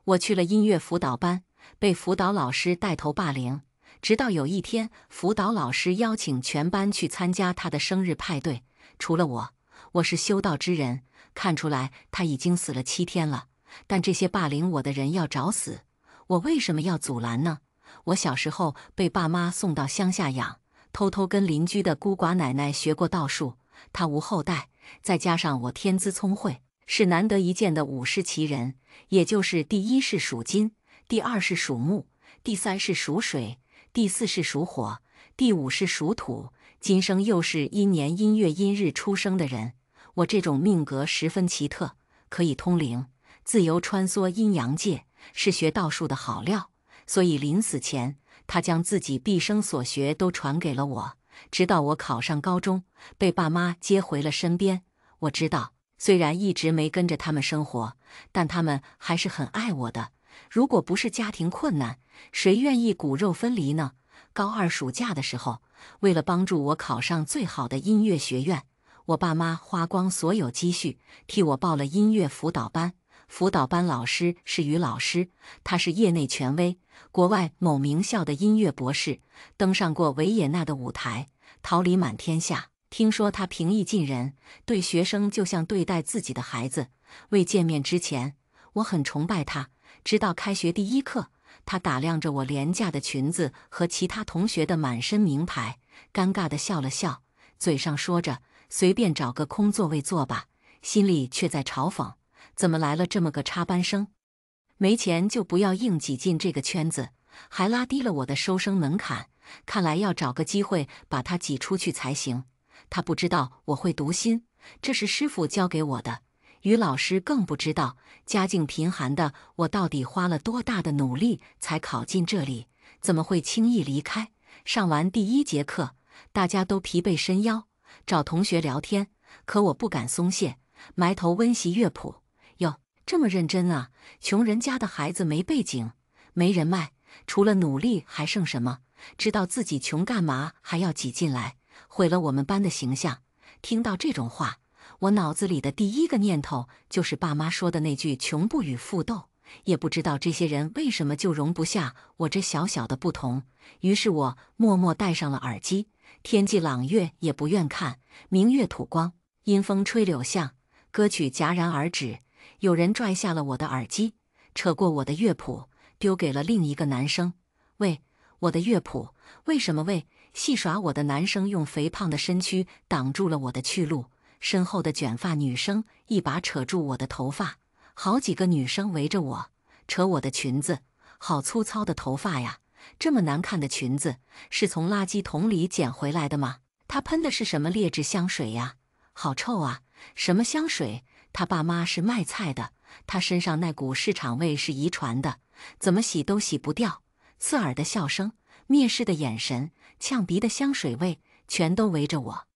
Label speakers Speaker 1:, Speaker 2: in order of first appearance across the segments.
Speaker 1: 我去了音乐辅导班，被辅导老师带头霸凌。直到有一天，辅导老师邀请全班去参加他的生日派对，除了我，我是修道之人，看出来他已经死了7天了。但这些霸凌我的人要找死，我为什么要阻拦呢？我小时候被爸妈送到乡下养，偷偷跟邻居的孤寡奶奶学过道术，她无后代，再加上我天资聪慧，是难得一见的五世奇人，也就是第1是属金，第2是属木，第3是属水，第4是属火，第5是属土，今生又是阴年阴月阴日出生的人。我这种命格十分奇特，可以通灵，自由穿梭阴阳界，是学道术的好料。所以临死前，他将自己毕生所学都传给了我，直到我考上高中，被爸妈接回了身边。我知道，虽然一直没跟着他们生活，但他们还是很爱我的。如果不是家庭困难，谁愿意骨肉分离呢？高2暑假的时候，为了帮助我考上最好的音乐学院，我爸妈花光所有积蓄，替我报了音乐辅导班。辅导班老师是于老师，他是业内权威，国外某名校的音乐博士，登上过维也纳的舞台，桃李满天下。听说他平易近人，对学生就像对待自己的孩子。未见面之前，我很崇拜他，直到开学第1课，他打量着我廉价的裙子和其他同学的满身名牌，尴尬地笑了笑，嘴上说着随便找个空座位坐吧，心里却在嘲讽，怎么来了这么个插班生？没钱就不要硬挤进这个圈子，还拉低了我的收生门槛，看来要找个机会把他挤出去才行。他不知道我会读心，这是师傅教给我的。于老师更不知道，家境贫寒的我到底花了多大的努力才考进这里，怎么会轻易离开？上完第1节课，大家都疲惫伸腰，找同学聊天，可我不敢松懈，埋头温习乐谱。哟，这么认真啊！穷人家的孩子没背景，没人脉，除了努力还剩什么？知道自己穷干嘛还要挤进来，毁了我们班的形象。听到这种话，我脑子里的第1个念头就是爸妈说的那句穷不与富斗。也不知道这些人为什么就容不下我这小小的不同，于是我默默戴上了耳机。天际朗月也不愿看，明月吐光，阴风吹柳巷，歌曲戛然而止。有人拽下了我的耳机，扯过我的乐谱，丢给了另一个男生。喂，我的乐谱，为什么喂？戏耍我的男生用肥胖的身躯挡住了我的去路，身后的卷发女生一把扯住我的头发，好几个女生围着我，扯我的裙子。好粗糙的头发呀，这么难看的裙子，是从垃圾桶里捡回来的吗？他喷的是什么劣质香水呀？好臭啊！什么香水？他爸妈是卖菜的，他身上那股市场味是遗传的，怎么洗都洗不掉。刺耳的笑声，蔑视的眼神，呛鼻的香水味，全都围着我。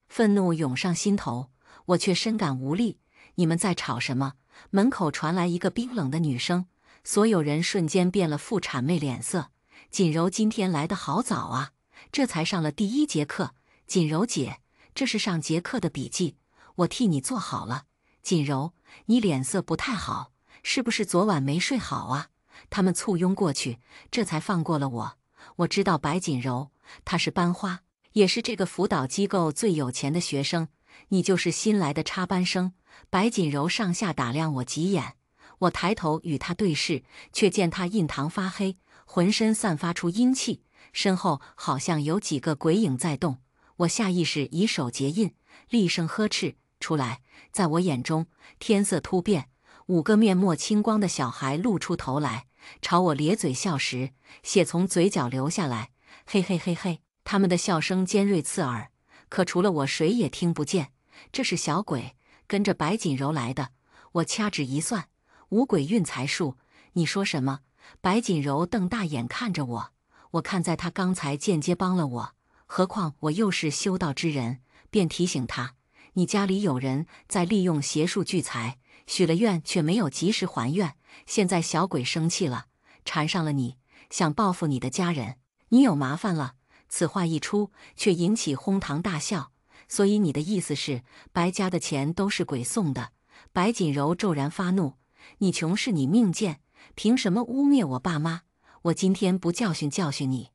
Speaker 1: 愤怒涌上心头，我却深感无力。你们在吵什么？门口传来一个冰冷的女声，所有人瞬间变了副谄媚脸色。锦柔今天来得好早啊，这才上了第1节课。锦柔姐，这是上节课的笔记，我替你做好了。锦柔，你脸色不太好，是不是昨晚没睡好啊？他们簇拥过去，这才放过了我。我知道白锦柔，她是班花，也是这个辅导机构最有钱的学生。你就是新来的插班生。白锦柔上下打量我几眼，我抬头与她对视，却见她印堂发黑，浑身散发出阴气，身后好像有几个鬼影在动。我下意识以手结印，厉声呵斥出来。在我眼中，天色突变，5个面目清光的小孩露出头来，朝我咧嘴笑时，血从嘴角流下来。嘿嘿嘿嘿，他们的笑声尖锐刺耳，可除了我谁也听不见。这是小鬼跟着白锦柔来的。我掐指一算，五鬼运财术。你说什么？白锦柔瞪大眼看着我，我看在他刚才间接帮了我，何况我又是修道之人，便提醒他，你家里有人在利用邪术聚财，许了愿却没有及时还愿，现在小鬼生气了，缠上了你，想报复你的家人，你有麻烦了。此话一出，却引起哄堂大笑。所以你的意思是，白家的钱都是鬼送的？白锦柔骤然发怒，你穷是你命贱，凭什么污蔑我爸妈？我今天不教训教训你，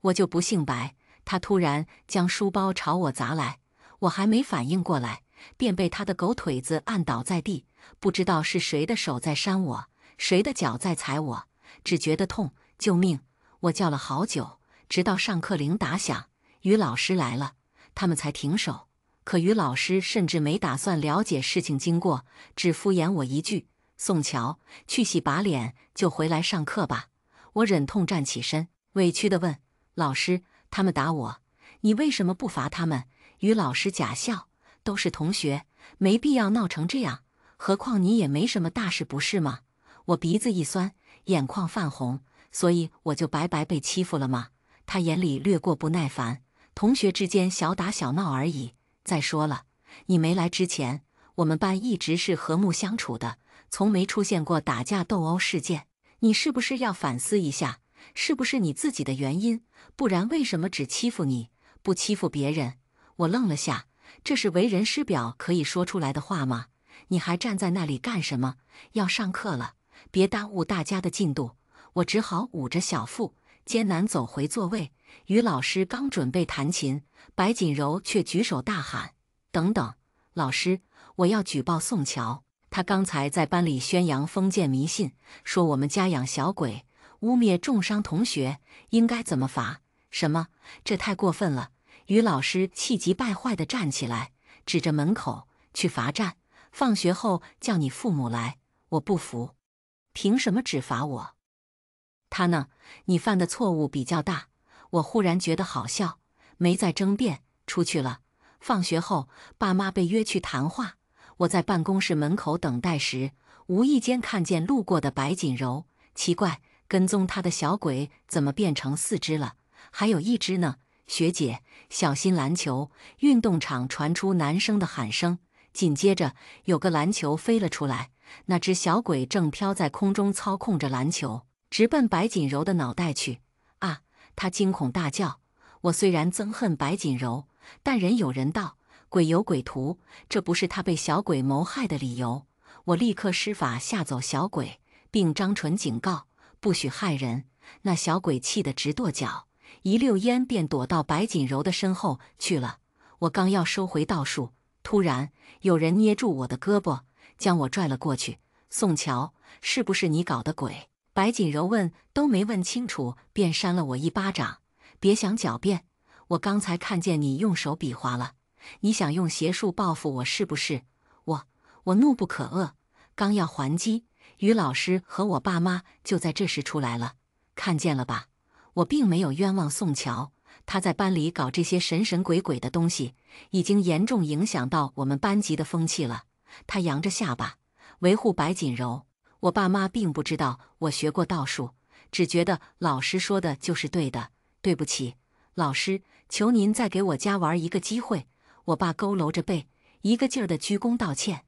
Speaker 1: 我就不姓白。他突然将书包朝我砸来，我还没反应过来，便被他的狗腿子按倒在地。不知道是谁的手在扇我，谁的脚在踩我，只觉得痛，救命！我叫了好久，直到上课铃打响，于老师来了，他们才停手。可于老师甚至没打算了解事情经过，只敷衍我一句：“宋乔，去洗把脸就回来上课吧。”我忍痛站起身，委屈地问：“老师，他们打我，你为什么不罚他们？”于老师假笑：“都是同学，没必要闹成这样。何况你也没什么大事，不是吗？”我鼻子一酸，眼眶泛红，所以我就白白被欺负了吗？他眼里掠过不耐烦：“同学之间小打小闹而已。再说了，你没来之前，我们班一直是和睦相处的，从没出现过打架斗殴事件。你是不是要反思一下，是不是你自己的原因？不然为什么只欺负你，不欺负别人？”我愣了下，这是为人师表可以说出来的话吗？你还站在那里干什么？要上课了，别耽误大家的进度。我只好捂着小腹，艰难走回座位。于老师刚准备弹琴，白锦柔却举手大喊：“等等，老师，我要举报宋乔。他刚才在班里宣扬封建迷信，说我们家养小鬼，污蔑重伤同学，应该怎么罚？”什么？这太过分了！于老师气急败坏地站起来，指着门口：“去罚站，放学后叫你父母来。”我不服，凭什么只罚我？他呢？你犯的错误比较大。我忽然觉得好笑，没再争辩，出去了。放学后，爸妈被约去谈话。我在办公室门口等待时，无意间看见路过的白锦柔。奇怪，跟踪她的小鬼怎么变成4只了？还有1只呢？学姐，小心篮球！运动场传出男生的喊声，紧接着有个篮球飞了出来，那只小鬼正飘在空中，操控着篮球，直奔白锦柔的脑袋去。啊！他惊恐大叫。我虽然憎恨白锦柔，但人有人道，鬼有鬼图，这不是他被小鬼谋害的理由。我立刻施法吓走小鬼，并张唇警告，不许害人。那小鬼气得直跺脚，一溜烟便躲到白锦柔的身后去了。我刚要收回道术，突然有人捏住我的胳膊，将我拽了过去。宋乔，是不是你搞的鬼？白锦柔问，都没问清楚，便扇了我一巴掌。别想狡辩，我刚才看见你用手比划了，你想用邪术报复我是不是？我怒不可遏，刚要还击，于老师和我爸妈就在这时出来了。看见了吧，我并没有冤枉宋乔，他在班里搞这些神神鬼鬼的东西，已经严重影响到我们班级的风气了。他扬着下巴维护白锦柔。我爸妈并不知道我学过道术，只觉得老师说的就是对的。对不起，老师，求您再给我家玩一个机会。我爸佝偻着背，一个劲儿地鞠躬道歉。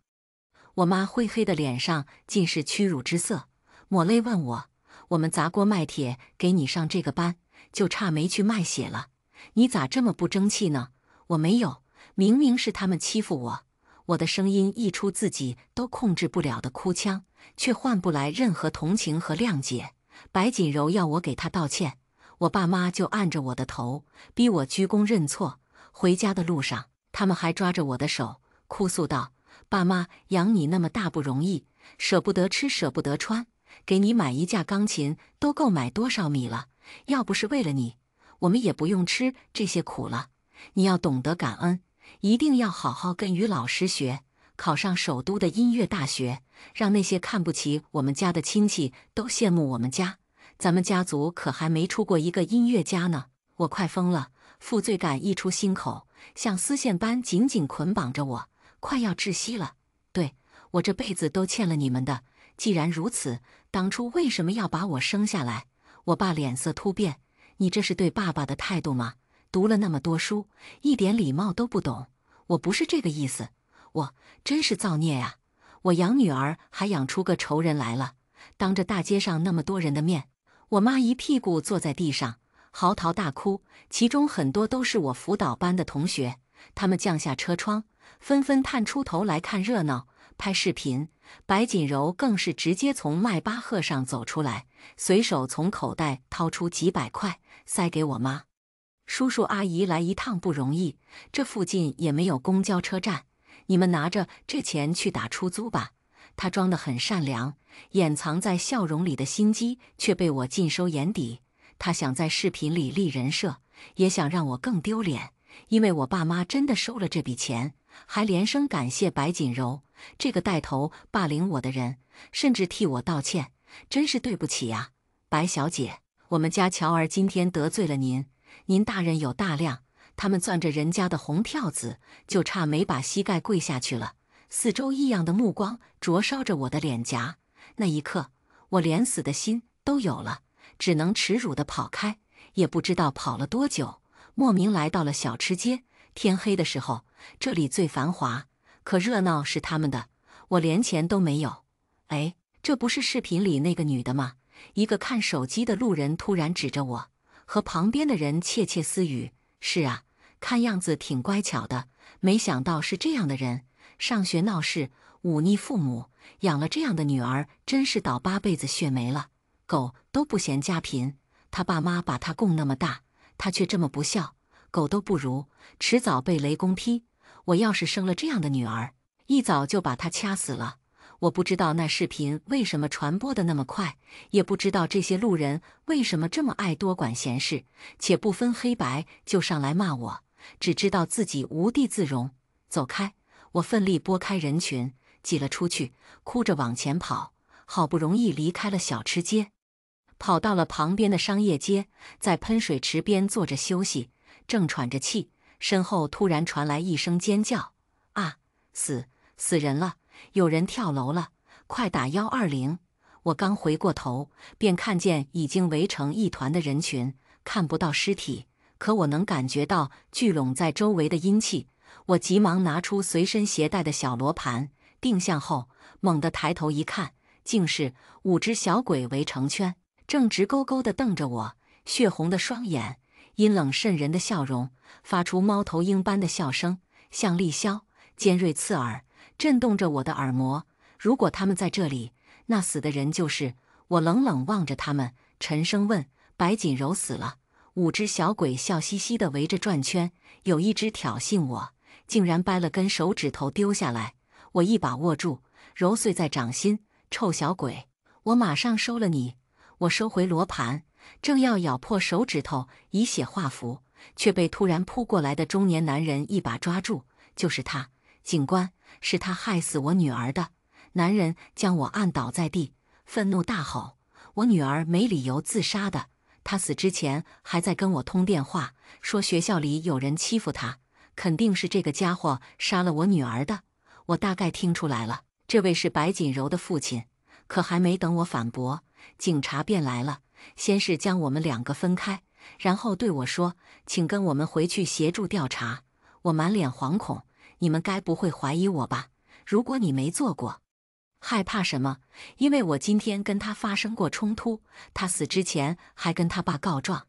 Speaker 1: 我妈灰黑的脸上尽是屈辱之色，抹泪问我：“我们砸锅卖铁给你上这个班，就差没去卖血了，你咋这么不争气呢？”我没有，明明是他们欺负我。我的声音溢出自己都控制不了的哭腔，却换不来任何同情和谅解。白锦柔要我给她道歉，我爸妈就按着我的头，逼我鞠躬认错。回家的路上，他们还抓着我的手，哭诉道：“爸妈养你那么大不容易，舍不得吃舍不得穿，给你买一架钢琴都够买多少米了。要不是为了你，我们也不用吃这些苦了。你要懂得感恩，一定要好好跟于老师学，考上首都的音乐大学，让那些看不起我们家的亲戚都羡慕我们家。咱们家族可还没出过一个音乐家呢。”我快疯了，负罪感溢出心口，像丝线般紧紧捆绑着我，快要窒息了。对，我这辈子都欠了你们的。既然如此，当初为什么要把我生下来？我爸脸色突变：“你这是对爸爸的态度吗？读了那么多书，一点礼貌都不懂。”我不是这个意思，我真是造孽呀！我养女儿还养出个仇人来了。当着大街上那么多人的面，我妈一屁股坐在地上，嚎啕大哭，其中很多都是我辅导班的同学。他们降下车窗，纷纷探出头来看热闹，拍视频。白锦柔更是直接从迈巴赫上走出来，随手从口袋掏出几百块塞给我妈。叔叔阿姨来一趟不容易，这附近也没有公交车站，你们拿着这钱去打出租吧。她装得很善良，掩藏在笑容里的心机却被我尽收眼底。她想在视频里立人设，也想让我更丢脸，因为我爸妈真的收了这笔钱，还连声感谢白锦柔这个带头霸凌我的人，甚至替我道歉，真是对不起呀，白小姐，我们家乔儿今天得罪了您，您大人有大量。他们攥着人家的红票子，就差没把膝盖跪下去了。四周异样的目光灼烧着我的脸颊，那一刻，我连死的心都有了，只能耻辱地跑开，也不知道跑了多久，莫名来到了小吃街。天黑的时候，这里最繁华，可热闹是他们的，我连钱都没有。哎，这不是视频里那个女的吗？一个看手机的路人突然指着我，和旁边的人窃窃私语。是啊，看样子挺乖巧的，没想到是这样的人。上学闹事，忤逆父母，养了这样的女儿，真是倒8辈子血霉了。狗都不嫌家贫，他爸妈把他供那么大，他却这么不孝，狗都不如，迟早被雷公劈。我要是生了这样的女儿，一早就把她掐死了。我不知道那视频为什么传播的那么快，也不知道这些路人为什么这么爱多管闲事，且不分黑白就上来骂我，只知道自己无地自容。走开！我奋力拨开人群，挤了出去，哭着往前跑，好不容易离开了小吃街，跑到了旁边的商业街，在喷水池边坐着休息，正喘着气，身后突然传来一声尖叫：“啊，死人了！有人跳楼了！快打120！”我刚回过头，便看见已经围成一团的人群，看不到尸体，可我能感觉到聚拢在周围的阴气。我急忙拿出随身携带的小罗盘，定向后，猛地抬头一看，竟是5只小鬼围成圈，正直勾勾地瞪着我，血红的双眼，阴冷渗人的笑容，发出猫头鹰般的笑声，像利箫，尖锐刺耳，震动着我的耳膜。如果他们在这里，那死的人就是……我冷冷望着他们，沉声问：“白锦柔死了？”5只小鬼笑嘻嘻地围着转圈，有一只挑衅我，竟然掰了根手指头丢下来，我一把握住，揉碎在掌心。臭小鬼，我马上收了你！我收回罗盘，正要咬破手指头以血画符，却被突然扑过来的中年男人一把抓住。就是他，警官，是他害死我女儿的！男人将我按倒在地，愤怒大吼：“我女儿没理由自杀的！她死之前还在跟我通电话，说学校里有人欺负她。肯定是这个家伙杀了我女儿的。”我大概听出来了，这位是白锦柔的父亲。可还没等我反驳，警察便来了，先是将我们2个分开，然后对我说：“请跟我们回去协助调查。”我满脸惶恐：“你们该不会怀疑我吧？如果你没做过……”害怕什么？因为我今天跟他发生过冲突，他死之前还跟他爸告状，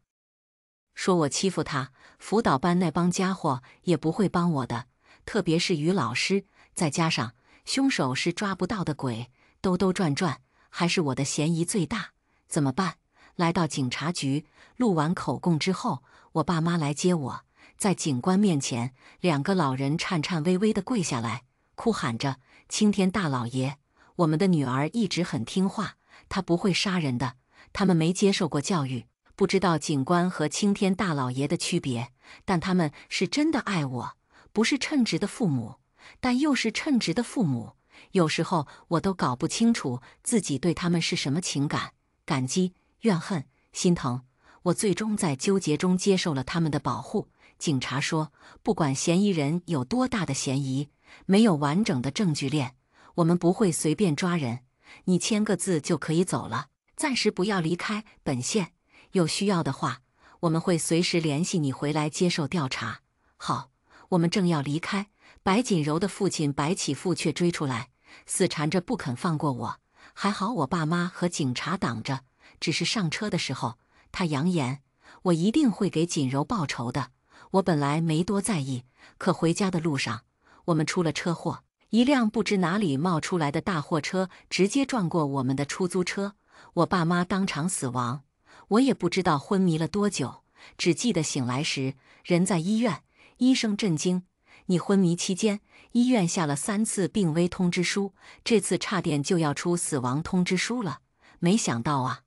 Speaker 1: 说我欺负他。辅导班那帮家伙也不会帮我的，特别是于老师，再加上凶手是抓不到的鬼，兜兜转转，还是我的嫌疑最大。怎么办？来到警察局，录完口供之后，我爸妈来接我，在警官面前，2个老人颤颤巍巍地跪下来，哭喊着：“青天大老爷，我们的女儿一直很听话，她不会杀人的。”他们没接受过教育，不知道警官和青天大老爷的区别，但他们是真的爱我，不是称职的父母，但又是称职的父母。有时候我都搞不清楚自己对他们是什么情感，感激、怨恨、心疼。我最终在纠结中接受了他们的保护。警察说，不管嫌疑人有多大的嫌疑，没有完整的证据链，我们不会随便抓人，你签个字就可以走了，暂时不要离开本县，有需要的话，我们会随时联系你回来接受调查。好，我们正要离开，白锦柔的父亲白启富却追出来，死缠着不肯放过我。还好我爸妈和警察挡着，只是上车的时候，他扬言我一定会给锦柔报仇的。我本来没多在意，可回家的路上，我们出了车祸，一辆不知哪里冒出来的大货车直接撞过我们的出租车，我爸妈当场死亡。我也不知道昏迷了多久，只记得醒来时人在医院，医生震惊：你昏迷期间，医院下了3次病危通知书，这次差点就要出死亡通知书了。没想到啊，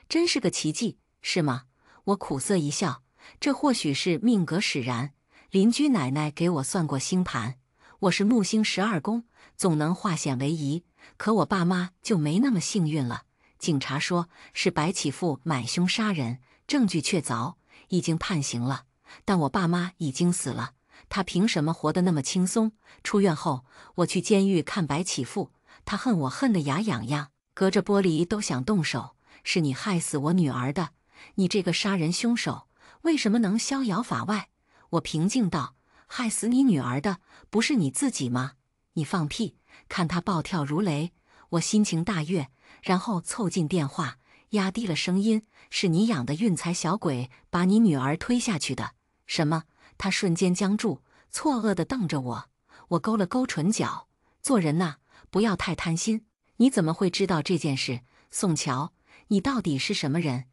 Speaker 1: 真是个奇迹，是吗？我苦涩一笑，这或许是命格使然。邻居奶奶给我算过星盘，我是木星12宫，总能化险为夷。可我爸妈就没那么幸运了。警察说是白启富买凶杀人，证据确凿，已经判刑了。但我爸妈已经死了，他凭什么活得那么轻松？出院后，我去监狱看白启富，他恨我恨得牙痒痒，隔着玻璃都想动手。是你害死我女儿的，你这个杀人凶手，为什么能逍遥法外？我平静道：害死你女儿的不是你自己吗？你放屁！看他暴跳如雷，我心情大悦，然后凑近电话，压低了声音：是你养的运财小鬼把你女儿推下去的。什么？他瞬间僵住，错愕地瞪着我。我勾了勾唇角，做人呐，不要太贪心。你怎么会知道这件事？宋乔，你到底是什么人？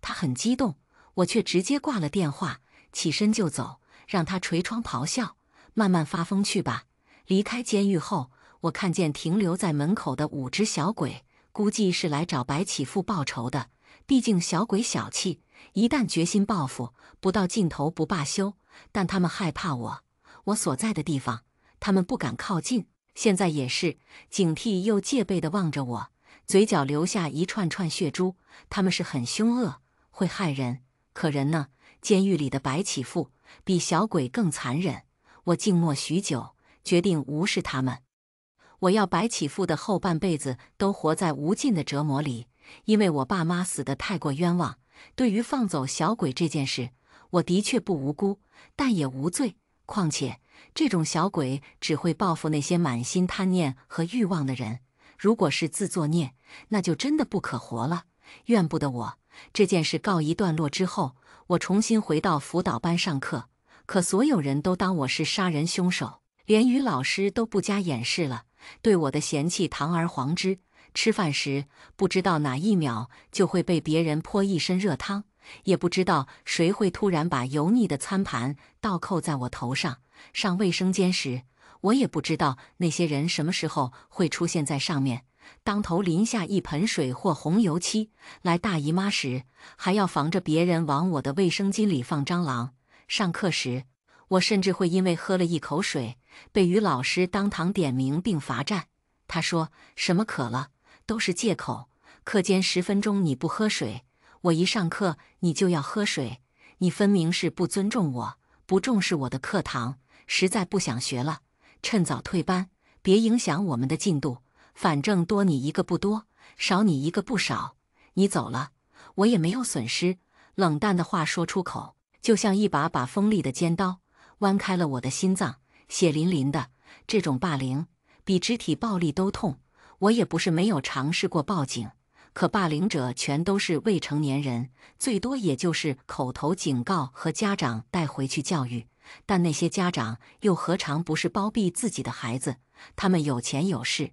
Speaker 1: 他很激动，我却直接挂了电话，起身就走，让他捶窗咆哮，慢慢发疯去吧。离开监狱后，我看见停留在门口的5只小鬼，估计是来找白启富报仇的。毕竟小鬼小气，一旦决心报复，不到尽头不罢休。但他们害怕我所在的地方，他们不敢靠近。现在也是，警惕又戒备地望着我，嘴角留下一串串血珠。他们是很凶恶，会害人。可人呢？监狱里的白启富比小鬼更残忍。我静默许久，决定无视他们。我要白启富的后半辈子都活在无尽的折磨里，因为我爸妈死得太过冤枉。对于放走小鬼这件事，我的确不无辜，但也无罪。况且，这种小鬼只会报复那些满心贪念和欲望的人。如果是自作孽，那就真的不可活了。怨不得我。这件事告一段落之后，我重新回到辅导班上课，可所有人都当我是杀人凶手，连于老师都不加掩饰了，对我的嫌弃堂而皇之。吃饭时，不知道哪一秒就会被别人泼一身热汤，也不知道谁会突然把油腻的餐盘倒扣在我头上。上卫生间时，我也不知道那些人什么时候会出现在上面，当头淋下一盆水或红油漆。来大姨妈时，还要防着别人往我的卫生巾里放蟑螂。上课时，我甚至会因为喝了一口水，被于老师当堂点名并罚站。他说什么渴了都是借口，课间10分钟你不喝水，我一上课你就要喝水，你分明是不尊重我，不重视我的课堂。实在不想学了，趁早退班，别影响我们的进度。反正多你一个不多，少你一个不少。你走了，我也没有损失。冷淡的话说出口，就像一把锋利的尖刀，剜开了我的心脏，血淋淋的。这种霸凌比肢体暴力都痛。我也不是没有尝试过报警，可霸凌者全都是未成年人，最多也就是口头警告和家长带回去教育。但那些家长又何尝不是包庇自己的孩子？他们有钱有势，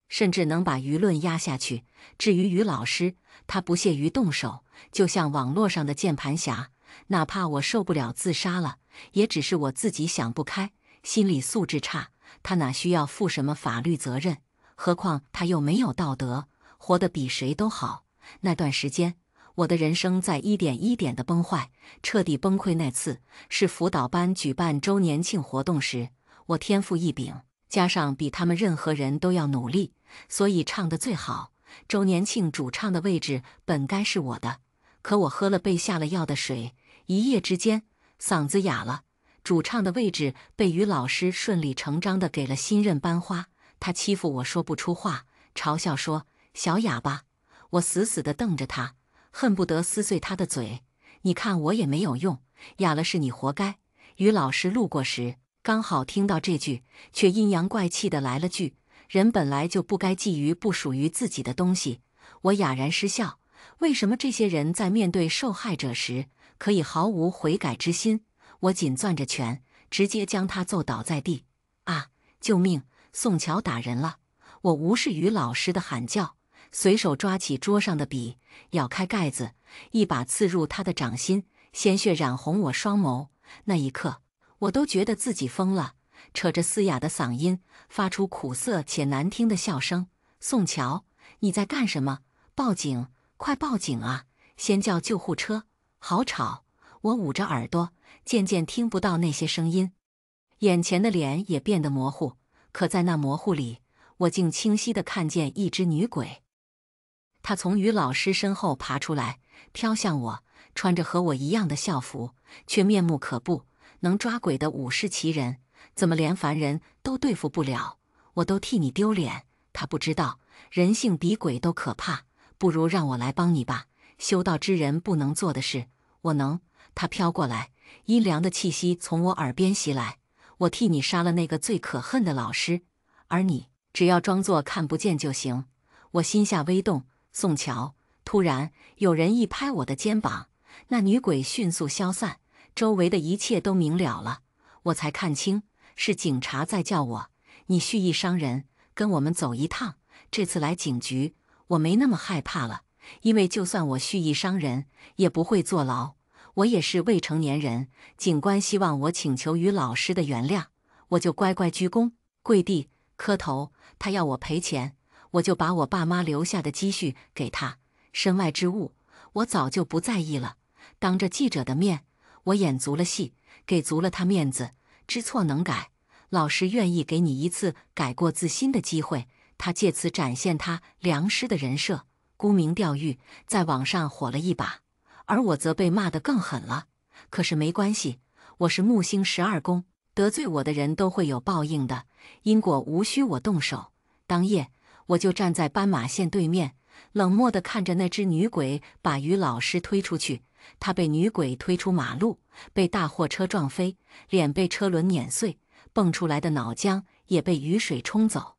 Speaker 1: 甚至能把舆论压下去。至于于老师，他不屑于动手，就像网络上的键盘侠。哪怕我受不了自杀了，也只是我自己想不开，心理素质差，他哪需要负什么法律责任？何况他又没有道德，活得比谁都好。那段时间，我的人生在一点一点的崩坏，彻底崩溃那次是辅导班举办周年庆活动时，我天赋异禀，加上比他们任何人都要努力，所以唱得最好。周年庆主唱的位置本该是我的，可我喝了被下了药的水，一夜之间嗓子哑了。主唱的位置被于老师顺理成章地给了新任班花，他欺负我说不出话，嘲笑说小哑巴。我死死地瞪着他，恨不得撕碎他的嘴。你看我也没有用，哑了是你活该。于老师路过时，刚好听到这句，却阴阳怪气地来了句：人本来就不该觊觎不属于自己的东西。我哑然失笑，为什么这些人在面对受害者时可以毫无悔改之心？我紧攥着拳，直接将他揍倒在地。啊！救命！宋乔打人了！我无视于老师的喊叫，随手抓起桌上的笔，咬开盖子，一把刺入他的掌心，鲜血染红我双眸。那一刻，我都觉得自己疯了，扯着嘶哑的嗓音，发出苦涩且难听的笑声：“宋乔，你在干什么？报警！快报警啊！先叫救护车！好吵！”我捂着耳朵，渐渐听不到那些声音，眼前的脸也变得模糊。可在那模糊里，我竟清晰地看见一只女鬼。她从于老师身后爬出来，飘向我，穿着和我一样的校服，却面目可怖。能抓鬼的武士奇人，怎么连凡人都对付不了？我都替你丢脸。他不知道，人性比鬼都可怕。不如让我来帮你吧。修道之人不能做的事，我能。他飘过来，阴凉的气息从我耳边袭来。我替你杀了那个最可恨的老师，而你只要装作看不见就行。我心下微动。宋乔，突然有人一拍我的肩膀，那女鬼迅速消散，周围的一切都明了了。我才看清，是警察在叫我。你蓄意伤人，跟我们走一趟。这次来警局，我没那么害怕了，因为就算我蓄意伤人，也不会坐牢。我也是未成年人，警官希望我请求于老师的原谅，我就乖乖鞠躬、跪地、磕头。他要我赔钱，我就把我爸妈留下的积蓄给他。身外之物，我早就不在意了。当着记者的面，我演足了戏，给足了他面子。知错能改，老师愿意给你一次改过自新的机会。他借此展现他良师的人设，沽名钓誉，在网上火了一把。而我则被骂得更狠了。可是没关系，我是木星12宫，得罪我的人都会有报应的，因果无需我动手。当夜，我就站在斑马线对面，冷漠地看着那只女鬼把于老师推出去。他被女鬼推出马路，被大货车撞飞，脸被车轮碾碎，蹦出来的脑浆也被雨水冲走。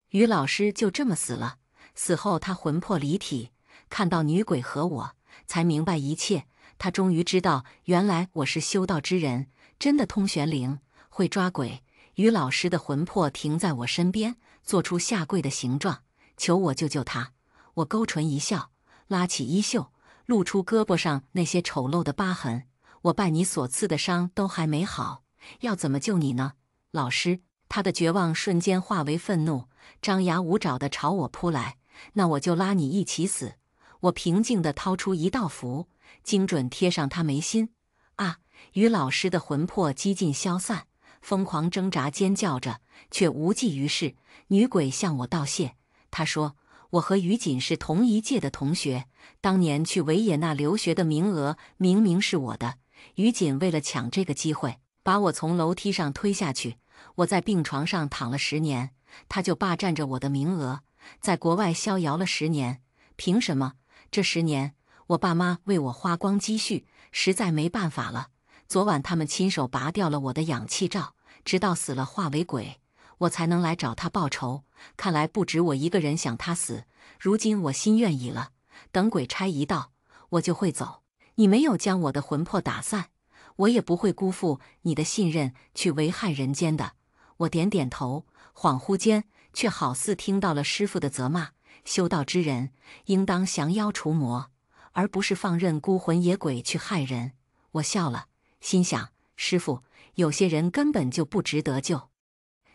Speaker 1: 于老师就这么死了。死后他魂魄离体，看到女鬼和我，才明白一切。他终于知道，原来我是修道之人，真的通玄灵，会抓鬼。于老师的魂魄停在我身边，做出下跪的形状，求我救救他。我勾唇一笑，拉起衣袖，露出胳膊上那些丑陋的疤痕。我拜你所赐的伤都还没好，要怎么救你呢？老师，他的绝望瞬间化为愤怒，张牙舞爪地朝我扑来。那我就拉你一起死。我平静地掏出一道符，精准贴上他眉心。啊！于老师的魂魄几近消散，疯狂挣扎尖叫着，却无济于事。女鬼向我道谢，她说我和于锦是同一届的同学，当年去维也纳留学的名额明明是我的，于锦为了抢这个机会，把我从楼梯上推下去。我在病床上躺了10年，他就霸占着我的名额，在国外逍遥了10年。凭什么？这10年，我爸妈为我花光积蓄，实在没办法了。昨晚他们亲手拔掉了我的氧气罩，直到死了化为鬼，我才能来找他报仇。看来不止我一个人想他死，如今我心愿已了，等鬼差一到，我就会走。你没有将我的魂魄打散，我也不会辜负你的信任去危害人间的。我点点头，恍惚间却好似听到了师父的责骂：修道之人应当降妖除魔，而不是放任孤魂野鬼去害人。我笑了，心想：师父，有些人根本就不值得救。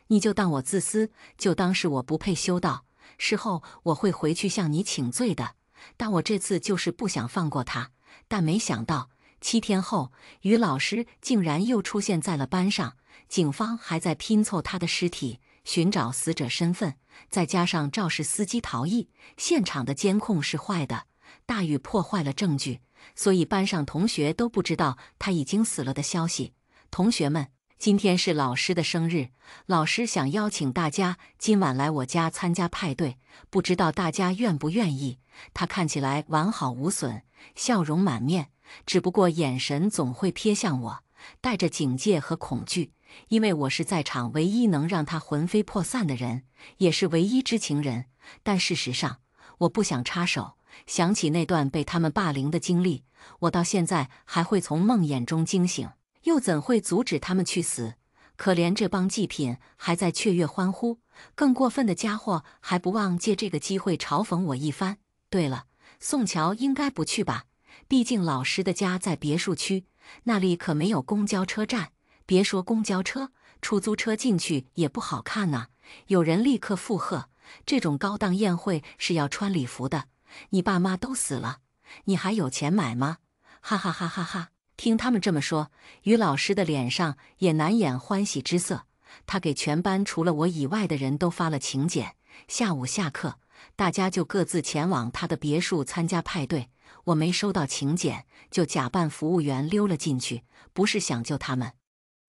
Speaker 1: 你就当我自私，就当是我不配修道。事后我会回去向你请罪的。但我这次就是不想放过他。但没想到7天后，于老师竟然又出现在了班上。警方还在拼凑他的尸体，寻找死者身份，再加上肇事司机逃逸，现场的监控是坏的，大雨破坏了证据，所以班上同学都不知道他已经死了的消息。同学们，今天是老师的生日，老师想邀请大家今晚来我家参加派对，不知道大家愿不愿意？他看起来完好无损，笑容满面，只不过眼神总会瞥向我，带着警戒和恐惧。因为我是在场唯一能让他魂飞魄散的人，也是唯一知情人。但事实上，我不想插手。想起那段被他们霸凌的经历，我到现在还会从梦魇中惊醒，又怎会阻止他们去死？可怜这帮祭品还在雀跃欢呼，更过分的家伙还不忘借这个机会嘲讽我一番。对了，宋乔应该不去吧？毕竟老师的家在别墅区，那里可没有公交车站。别说公交车，出租车进去也不好看呐。有人立刻附和：这种高档宴会是要穿礼服的，你爸妈都死了，你还有钱买吗？哈哈哈哈哈！听他们这么说，于老师的脸上也难掩欢喜之色。他给全班除了我以外的人都发了请柬。下午下课，大家就各自前往他的别墅参加派对。我没收到请柬，就假扮服务员溜了进去，不是想救他们，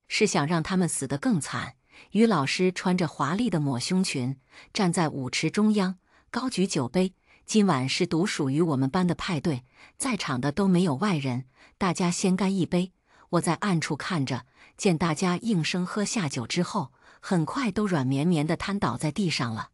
Speaker 1: 是想让他们死得更惨。于老师穿着华丽的抹胸裙，站在舞池中央，高举酒杯。今晚是独属于我们班的派对，在场的都没有外人，大家先干一杯。我在暗处看着，见大家应声喝下酒之后，很快都软绵绵地瘫倒在地上了。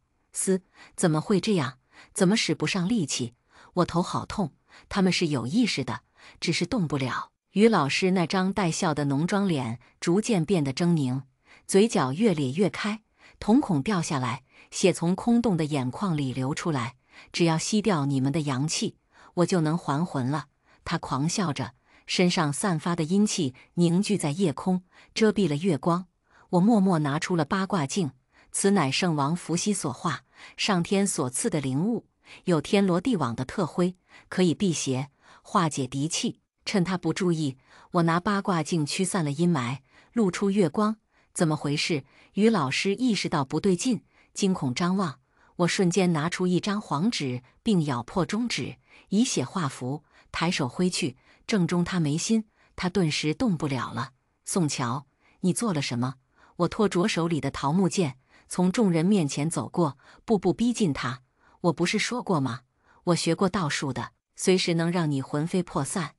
Speaker 1: 怎么会这样？怎么使不上力气？我头好痛。他们是有意识的，只是动不了。于老师那张带笑的浓妆脸逐渐变得狰狞，嘴角越咧越开，瞳孔掉下来，血从空洞的眼眶里流出来。只要吸掉你们的阳气，我就能还魂了。他狂笑着，身上散发的阴气凝聚在夜空，遮蔽了月光。我默默拿出了八卦镜，此乃圣王伏羲所画，上天所赐的灵物，有天罗地网的特辉，可以辟邪，化解敌气。趁他不注意，我拿八卦镜驱散了阴霾，露出月光。怎么回事？于老师意识到不对劲，惊恐张望。我瞬间拿出一张黄纸，并咬破中指，以血画符，抬手挥去，正中他眉心。他顿时动不了了。宋乔，你做了什么？我拖着手里的桃木剑，从众人面前走过，步步逼近他。我不是说过吗？我学过道术的，随时能让你魂飞魄散。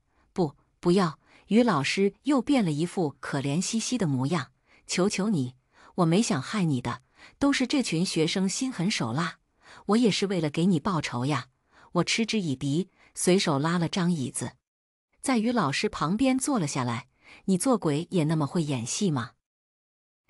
Speaker 1: 不要！于老师又变了一副可怜兮兮的模样。求求你，我没想害你的，都是这群学生心狠手辣，我也是为了给你报仇呀！我嗤之以鼻，随手拉了张椅子，在于老师旁边坐了下来。你做鬼也那么会演戏吗？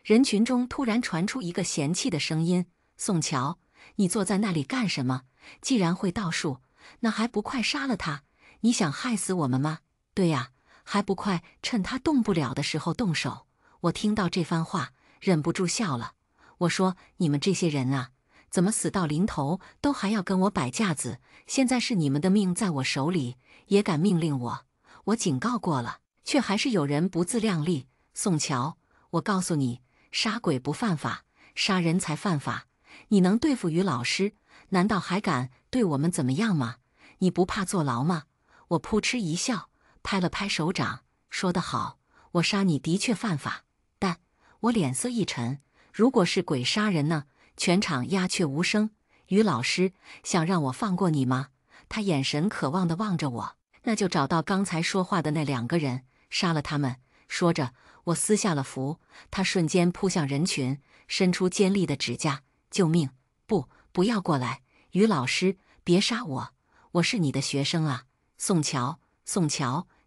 Speaker 1: 人群中突然传出一个嫌弃的声音：宋乔，你坐在那里干什么？既然会道术，那还不快杀了他？你想害死我们吗？对呀，还不快趁他动不了的时候动手！我听到这番话，忍不住笑了。我说：你们这些人啊，怎么死到临头都还要跟我摆架子？现在是你们的命在我手里，也敢命令我？我警告过了，却还是有人不自量力。宋乔，我告诉你，杀鬼不犯法，杀人才犯法。你能对付于老师，难道还敢对我们怎么样吗？你不怕坐牢吗？我扑哧一笑，拍了拍手掌，说得好，我杀你的确犯法，但我脸色一沉，如果是鬼杀人呢？全场鸦雀无声。于老师想让我放过你吗？他眼神渴望地望着我。那就找到刚才说话的那2个人，杀了他们。说着，我撕下了符，他瞬间扑向人群，伸出尖利的指甲。救命！不要过来！于老师，别杀我，我是你的学生啊！宋乔，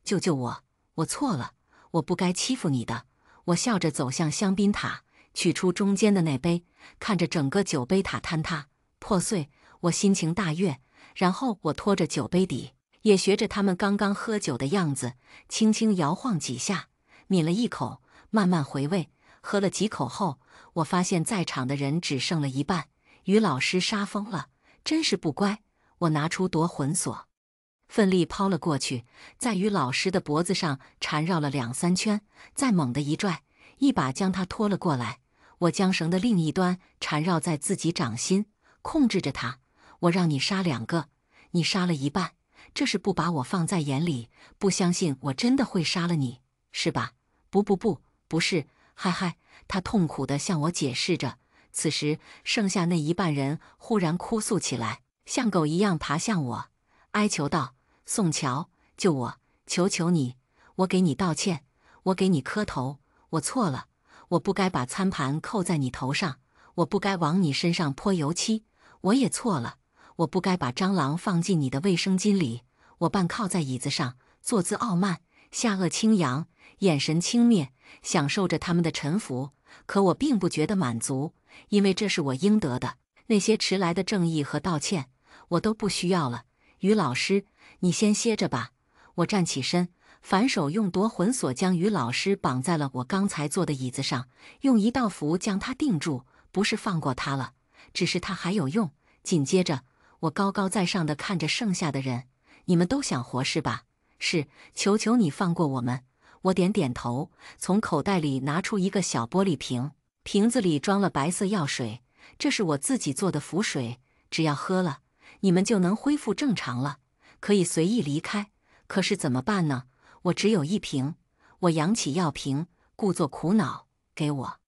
Speaker 1: 救救我！我错了，我不该欺负你的。我笑着走向香槟塔，取出中间的那杯，看着整个酒杯塔坍塌破碎，我心情大悦。然后我拖着酒杯底，也学着他们刚刚喝酒的样子，轻轻摇晃几下，抿了一口，慢慢回味。喝了几口后，我发现在场的人只剩了一半。于老师杀疯了，真是不乖。我拿出夺魂锁，奋力抛了过去，在于老师的脖子上缠绕了2、3圈，再猛地一拽，一把将他拖了过来。我将绳的另一端缠绕在自己掌心，控制着他。我让你杀2个，你杀了一半，这是不把我放在眼里，不相信我真的会杀了你，是吧？不是，嗨，他痛苦地向我解释着。此时，剩下那一半人忽然哭诉起来，像狗一样爬向我，哀求道：宋乔，救我，求求你，我给你道歉，我给你磕头，我错了，我不该把餐盘扣在你头上，我不该往你身上泼油漆，我也错了，我不该把蟑螂放进你的卫生巾里。我半靠在椅子上，坐姿傲慢，下颚轻扬，眼神轻蔑，享受着他们的臣服。可我并不觉得满足，因为这是我应得的。那些迟来的正义和道歉，我都不需要了。于老师，你先歇着吧。我站起身，反手用夺魂锁将于老师绑在了我刚才坐的椅子上，用一道符将他定住，不是放过他了，只是他还有用。紧接着，我高高在上的看着剩下的人，你们都想活是吧？是，求求你放过我们。我点点头，从口袋里拿出一个小玻璃瓶，瓶子里装了白色药水，这是我自己做的符水，只要喝了，你们就能恢复正常了，可以随意离开。可是怎么办呢？我只有一瓶。我扬起药瓶，故作苦恼，给我。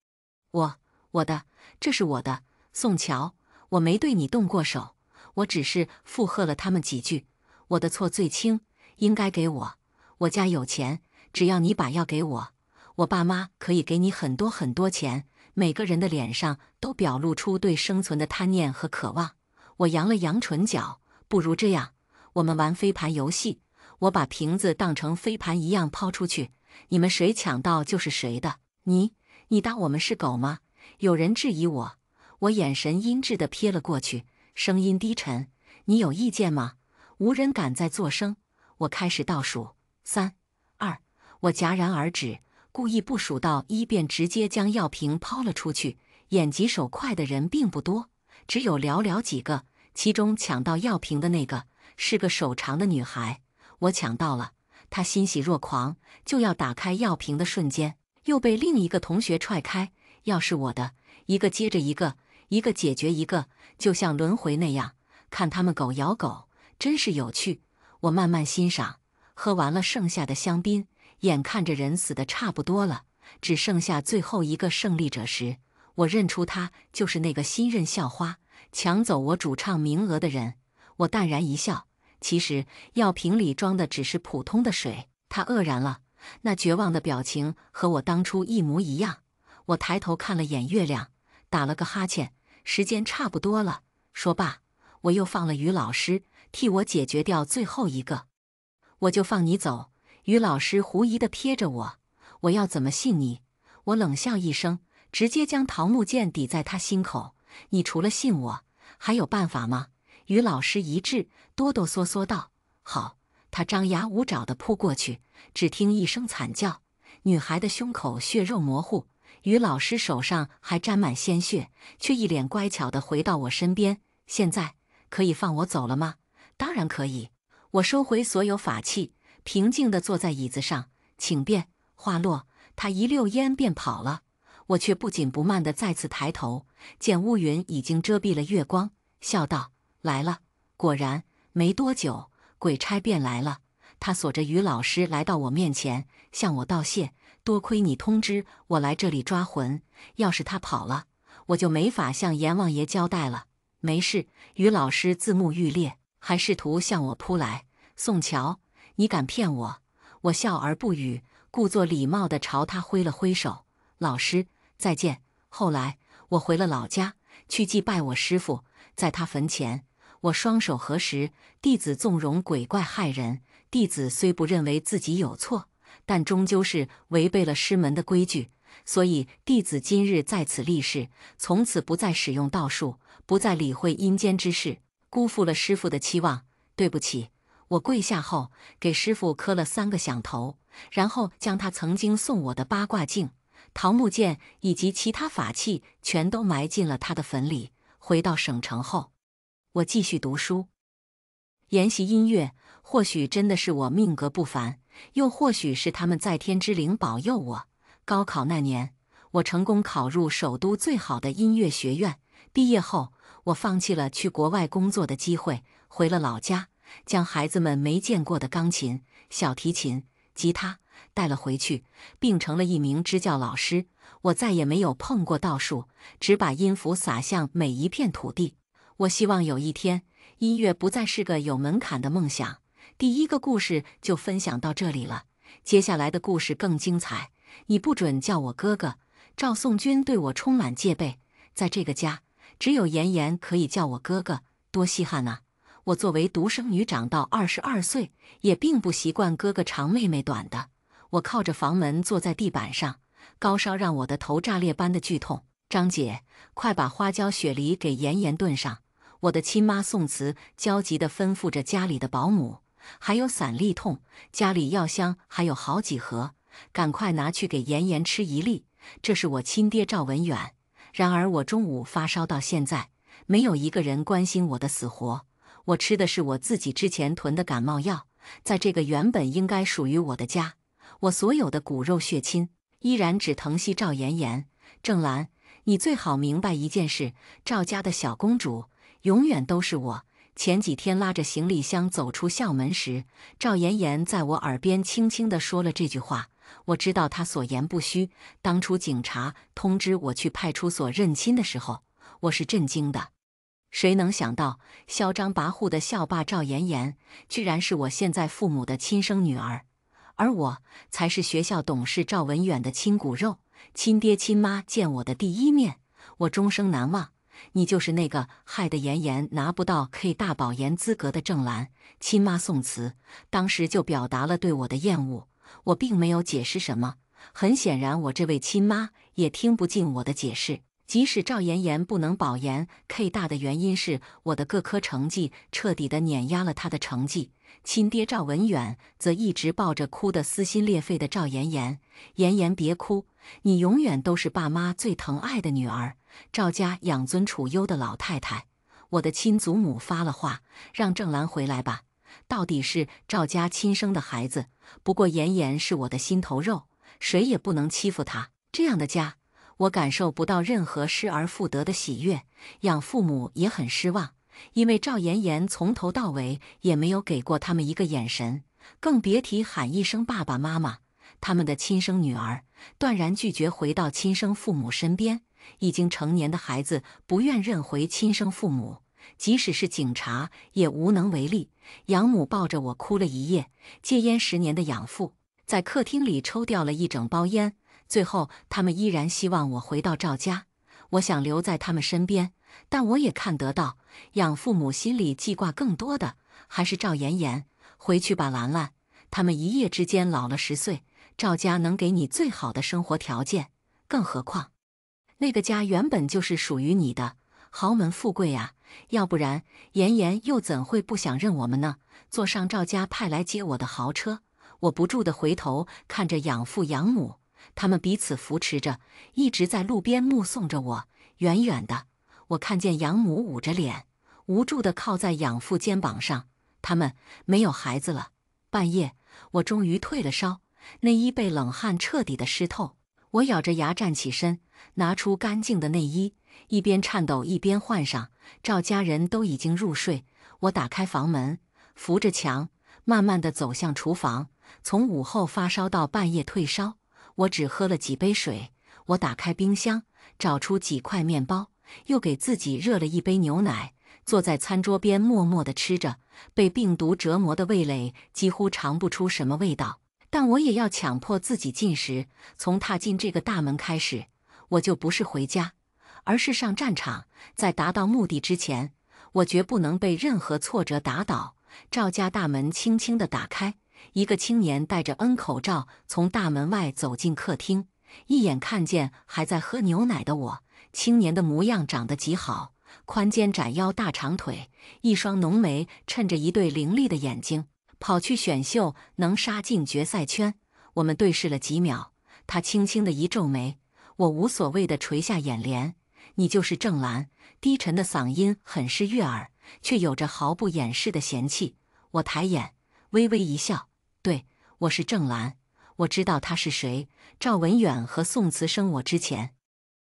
Speaker 1: 我的，这是我的。宋乔，我没对你动过手，我只是附和了他们几句。我的错最轻，应该给我。我家有钱，只要你把药给我，我爸妈可以给你很多很多钱。每个人的脸上都表露出对生存的贪念和渴望。我扬了扬唇角，不如这样，我们玩飞盘游戏。我把瓶子当成飞盘一样抛出去，你们谁抢到就是谁的。你当我们是狗吗？有人质疑我，我眼神阴鸷地瞥了过去，声音低沉：你有意见吗？无人敢再作声。我开始倒数，3、2，我戛然而止，故意不数到1便直接将药瓶抛了出去。眼疾手快的人并不多，只有寥寥几个，其中抢到药瓶的那个是个手长的女孩。我抢到了，她欣喜若狂，就要打开药瓶的瞬间，又被另一个同学踹开。药是我的，一个接着一个，一个解决一个，就像轮回那样，看他们狗咬狗，真是有趣。我慢慢欣赏，喝完了剩下的香槟，眼看着人死得差不多了，只剩下最后一个胜利者时，我认出他就是那个新任校花，抢走我主唱名额的人。我淡然一笑，其实药瓶里装的只是普通的水。他愕然了，那绝望的表情和我当初一模一样。我抬头看了眼月亮，打了个哈欠，时间差不多了。说罢，我又放了于老师，替我解决掉最后一个。我就放你走。于老师狐疑地瞥着我，我要怎么信你？我冷笑一声，直接将桃木剑抵在他心口。你除了信我，还有办法吗？于老师一滞，哆哆嗦嗦道：好。他张牙舞爪地扑过去，只听一声惨叫，女孩的胸口血肉模糊，于老师手上还沾满鲜血，却一脸乖巧地回到我身边。现在可以放我走了吗？当然可以。我收回所有法器，平静地坐在椅子上。请便。话落，他一溜烟便跑了。我却不紧不慢地再次抬头，见乌云已经遮蔽了月光，笑道：来了。果然，没多久，鬼差便来了。他锁着于老师来到我面前，向我道谢：多亏你通知我来这里抓魂，要是他跑了，我就没法向阎王爷交代了。没事。于老师自目欲裂，还试图向我扑来。宋乔，你敢骗我？我笑而不语，故作礼貌地朝他挥了挥手：老师，再见。后来我回了老家，去祭拜我师父，在他坟前，我双手合十：弟子纵容鬼怪害人，弟子虽不认为自己有错，但终究是违背了师门的规矩，所以弟子今日在此立誓，从此不再使用道术，不再理会阴间之事，辜负了师父的期望，对不起。我跪下后，给师父磕了3个响头，然后将他曾经送我的八卦镜、桃木剑以及其他法器全都埋进了他的坟里。回到省城后，我继续读书，研习音乐。或许真的是我命格不凡，又或许是他们在天之灵保佑我。高考那年，我成功考入首都最好的音乐学院。毕业后，我放弃了去国外工作的机会，回了老家，将孩子们没见过的钢琴、小提琴、吉他带了回去，并成了一名支教老师。我再也没有碰过道术，只把音符撒向每一片土地。我希望有一天，音乐不再是个有门槛的梦想。第一个故事就分享到这里了，接下来的故事更精彩。你不准叫我哥哥。赵颂君对我充满戒备，在这个家，只有妍妍可以叫我哥哥，多稀罕啊！我作为独生女，长到22岁，也并不习惯哥哥长妹妹短的。我靠着房门坐在地板上，高烧让我的头炸裂般的剧痛。张姐，快把花椒雪梨给妍妍炖上！我的亲妈宋慈焦急地吩咐着家里的保姆。还有散利痛，家里药箱还有好几盒，赶快拿去给妍妍吃一粒。这是我亲爹赵文远。然而我中午发烧到现在，没有一个人关心我的死活。我吃的是我自己之前囤的感冒药，在这个原本应该属于我的家，我所有的骨肉血亲依然只疼惜赵妍妍。郑兰，你最好明白一件事，赵家的小公主永远都是我。前几天拉着行李箱走出校门时，赵妍妍在我耳边轻轻地说了这句话。我知道她所言不虚。当初警察通知我去派出所认亲的时候，我是震惊的。谁能想到，嚣张跋扈的校霸赵妍妍，居然是我现在父母的亲生女儿，而我才是学校董事赵文远的亲骨肉。亲爹亲妈见我的第一面，我终生难忘。你就是那个害得妍妍拿不到 K 大保研资格的郑兰。亲妈宋慈当时就表达了对我的厌恶，我并没有解释什么。很显然，我这位亲妈也听不进我的解释。即使赵妍妍不能保研 K 大的原因是我的各科成绩彻底地碾压了她的成绩，亲爹赵文远则一直抱着哭得撕心裂肺的赵妍妍。妍妍别哭，你永远都是爸妈最疼爱的女儿。赵家养尊处优的老太太，我的亲祖母发了话，让郑兰回来吧。到底是赵家亲生的孩子，不过妍妍是我的心头肉，谁也不能欺负她。这样的家，我感受不到任何失而复得的喜悦，养父母也很失望，因为赵妍妍从头到尾也没有给过他们一个眼神，更别提喊一声爸爸妈妈。他们的亲生女儿断然拒绝回到亲生父母身边，已经成年的孩子不愿认回亲生父母，即使是警察也无能为力。养母抱着我哭了一夜，戒烟10年的养父在客厅里抽掉了一整包烟。最后他们依然希望我回到赵家，我想留在他们身边，但我也看得到，养父母心里记挂更多的还是赵妍妍。回去吧，兰兰，他们一夜之间老了10岁，赵家能给你最好的生活条件，更何况那个家原本就是属于你的，豪门富贵啊，要不然妍妍又怎会不想认我们呢？坐上赵家派来接我的豪车，我不住地回头看着养父养母，他们彼此扶持着，一直在路边目送着我。远远的，我看见养母捂着脸，无助地靠在养父肩膀上。他们没有孩子了。半夜，我终于退了烧，内衣被冷汗彻底的湿透。我咬着牙站起身，拿出干净的内衣，一边颤抖一边换上。赵家人都已经入睡，我打开房门，扶着墙，慢慢地走向厨房。从午后发烧到半夜退烧，我只喝了几杯水。我打开冰箱，找出几块面包，又给自己热了一杯牛奶，坐在餐桌边默默地吃着。被病毒折磨的味蕾几乎尝不出什么味道，但我也要强迫自己进食。从踏进这个大门开始，我就不是回家，而是上战场。在达到目的之前，我绝不能被任何挫折打倒。赵家大门轻轻地打开，一个青年戴着 N 口罩从大门外走进客厅，一眼看见还在喝牛奶的我。青年的模样长得极好，宽肩窄腰大长腿，一双浓眉衬着一对凌厉的眼睛。跑去选秀能杀进决赛圈。我们对视了几秒，他轻轻的一皱眉，我无所谓的垂下眼帘。你就是郑兰。低沉的嗓音很是悦耳，却有着毫不掩饰的嫌弃。我抬眼，微微一笑，对，我是郑兰。我知道他是谁。赵文远和宋慈生我之前，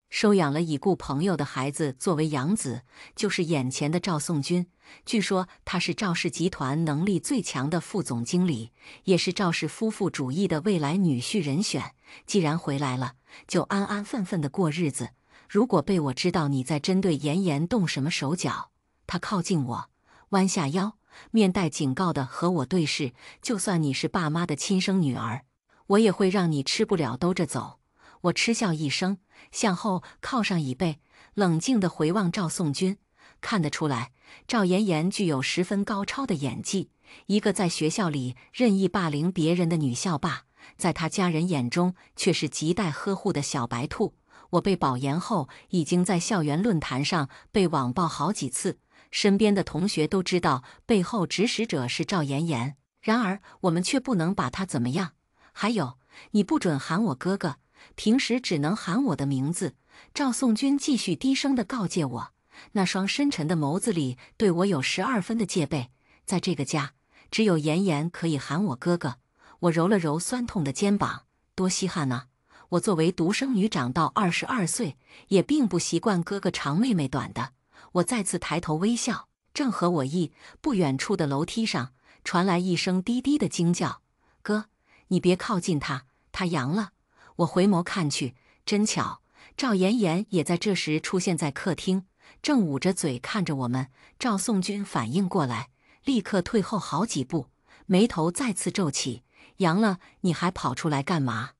Speaker 1: 收养了已故朋友的孩子作为养子，就是眼前的赵颂军。据说他是赵氏集团能力最强的副总经理，也是赵氏夫妇主义的未来女婿人选。既然回来了，就安安分分的过日子。如果被我知道你在针对妍妍动什么手脚，他靠近我，弯下腰，面带警告的和我对视。就算你是爸妈的亲生女儿，我也会让你吃不了兜着走。我嗤笑一声，向后靠上椅背，冷静地回望赵颂军。看得出来，赵妍妍具有十分高超的演技，一个在学校里任意霸凌别人的女校霸，在他家人眼中却是亟待呵护的小白兔。我被保研后，已经在校园论坛上被网暴好几次，身边的同学都知道背后指使者是赵妍妍，然而我们却不能把她怎么样。还有，你不准喊我哥哥，平时只能喊我的名字。赵颂君继续低声地告诫我，那双深沉的眸子里对我有12分的戒备。在这个家，只有妍妍可以喊我哥哥。我揉了揉酸痛的肩膀，多稀罕啊！我作为独生女长到22岁，也并不习惯哥哥长妹妹短的。我再次抬头微笑，正合我意，不远处的楼梯上传来一声低低的惊叫：“哥，你别靠近他，他阳了！”我回眸看去，真巧，赵妍妍也在这时出现在客厅，正捂着嘴看着我们。赵颂君反应过来，立刻退后好几步，眉头再次皱起：“阳了，你还跑出来干嘛？”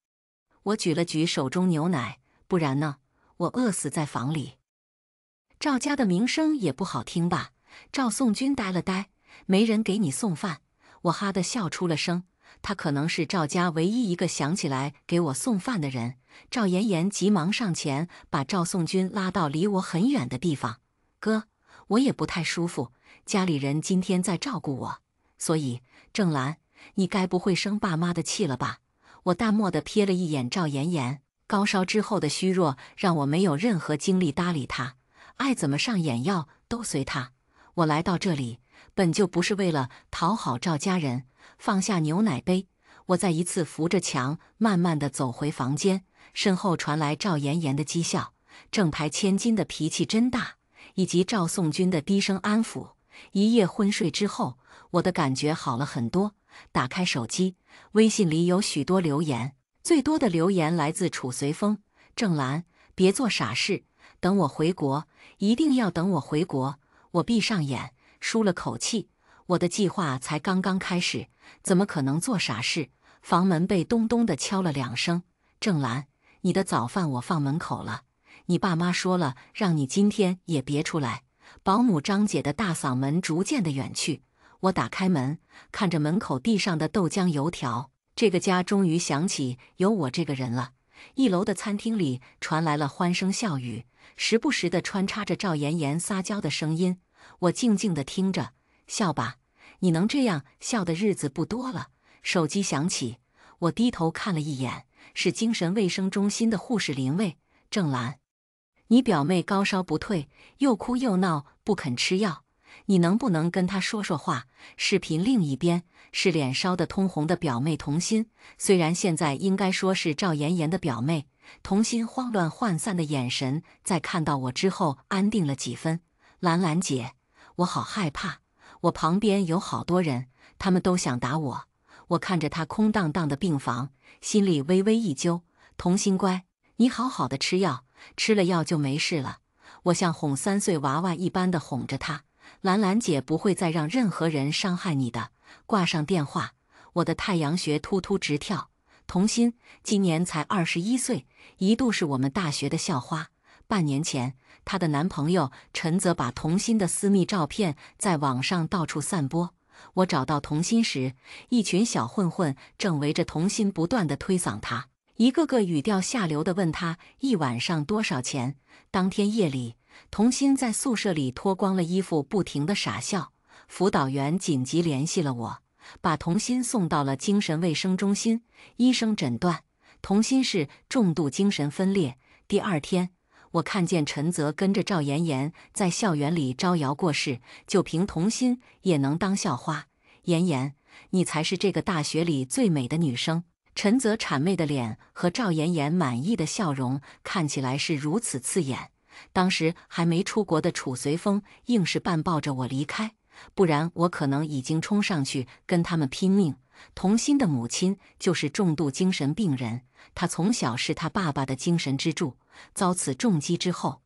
Speaker 1: 我举了举手中牛奶，不然呢？我饿死在房里。赵家的名声也不好听吧？赵颂君呆了呆，没人给你送饭。我哈地笑出了声。他可能是赵家唯一一个想起来给我送饭的人。赵妍妍急忙上前，把赵颂君拉到离我很远的地方。哥，我也不太舒服，家里人今天在照顾我，所以，郑兰，你该不会生爸妈的气了吧？我淡漠地瞥了一眼赵妍妍，高烧之后的虚弱让我没有任何精力搭理她，爱怎么上眼药都随她。我来到这里，本就不是为了讨好赵家人。放下牛奶杯，我再一次扶着墙，慢慢地走回房间，身后传来赵妍妍的讥笑，正牌千金的脾气真大，以及赵颂君的低声安抚。一夜昏睡之后，我的感觉好了很多。打开手机，微信里有许多留言，最多的留言来自楚随风：“郑兰，别做傻事，等我回国，一定要等我回国。”我闭上眼，舒了口气。我的计划才刚刚开始，怎么可能做傻事？房门被咚咚地敲了2声。郑兰，你的早饭我放门口了，你爸妈说了，让你今天也别出来。保姆张姐的大嗓门逐渐地远去。我打开门，看着门口地上的豆浆油条，这个家终于想起有我这个人了。1楼的餐厅里传来了欢声笑语，时不时地穿插着赵妍妍撒娇的声音。我静静地听着，笑吧，你能这样笑的日子不多了。手机响起，我低头看了一眼，是精神卫生中心的护士林卫。郑兰，你表妹高烧不退，又哭又闹，不肯吃药，你能不能跟她说说话？视频另一边是脸烧得通红的表妹童心，虽然现在应该说是赵妍妍的表妹。童心慌乱涣散的眼神在看到我之后安定了几分。兰兰姐，我好害怕，我旁边有好多人，他们都想打我。我看着她空荡荡的病房，心里微微一揪。童心乖，你好好的吃药，吃了药就没事了。我像哄3岁娃娃一般的哄着她。兰兰姐不会再让任何人伤害你的。挂上电话，我的太阳穴突突直跳。童心今年才21岁，一度是我们大学的校花。半年前，她的男朋友陈泽把童心的私密照片在网上到处散播。我找到童心时，一群小混混正围着童心不断地推搡她，一个个语调下流地问她一晚上多少钱。当天夜里，童心在宿舍里脱光了衣服，不停地傻笑。辅导员紧急联系了我，把童心送到了精神卫生中心。医生诊断，童心是重度精神分裂。第2天，我看见陈泽跟着赵妍妍在校园里招摇过市，就凭童心也能当校花。妍妍，你才是这个大学里最美的女生。陈泽谄媚的脸和赵妍妍满意的笑容看起来是如此刺眼。当时还没出国的楚随风硬是半抱着我离开，不然我可能已经冲上去跟他们拼命。童心的母亲就是重度精神病人，她从小是她爸爸的精神支柱，遭此重击之后，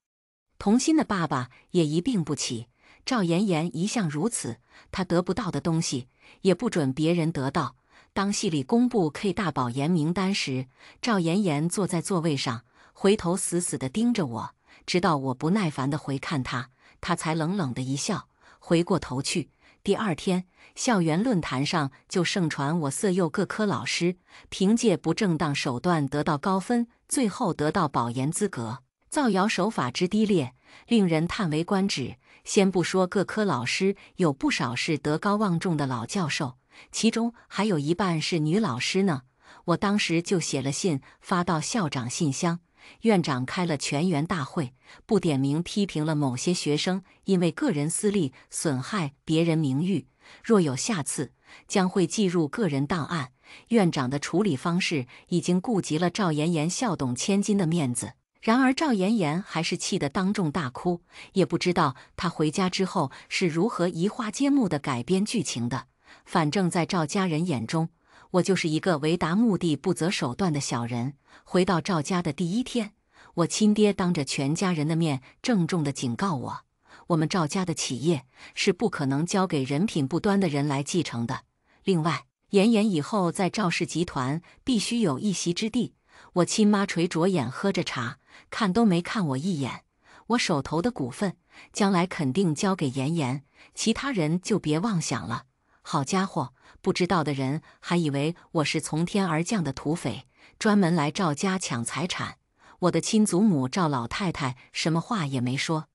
Speaker 1: 童心的爸爸也一病不起。赵妍妍一向如此，她得不到的东西也不准别人得到。当系里公布 K 大保研名单时，赵妍妍坐在座位上，回头死死地盯着我，直到我不耐烦地回看她，她才冷冷地一笑，回过头去。第二天，校园论坛上就盛传我色诱各科老师，凭借不正当手段得到高分，最后得到保研资格，造谣手法之低劣，令人叹为观止。先不说各科老师有不少是德高望重的老教授，其中还有一半是女老师呢。我当时就写了信发到校长信箱。院长开了全员大会，不点名批评了某些学生因为个人私利损害别人名誉，若有下次，将会记入个人档案。院长的处理方式已经顾及了赵妍妍校董千金的面子，然而赵妍妍还是气得当众大哭，也不知道她回家之后是如何移花接木地改编剧情的。反正在赵家人眼中，我就是一个为达目的不择手段的小人。回到赵家的第一天，我亲爹当着全家人的面郑重地警告我们赵家的企业是不可能交给人品不端的人来继承的。另外，妍妍以后在赵氏集团必须有一席之地。我亲妈垂着眼喝着茶，看都没看我一眼。我手头的股份将来肯定交给妍妍，其他人就别妄想了。好家伙，不知道的人还以为我是从天而降的土匪，专门来赵家抢财产。我的亲祖母赵老太太什么话也没说，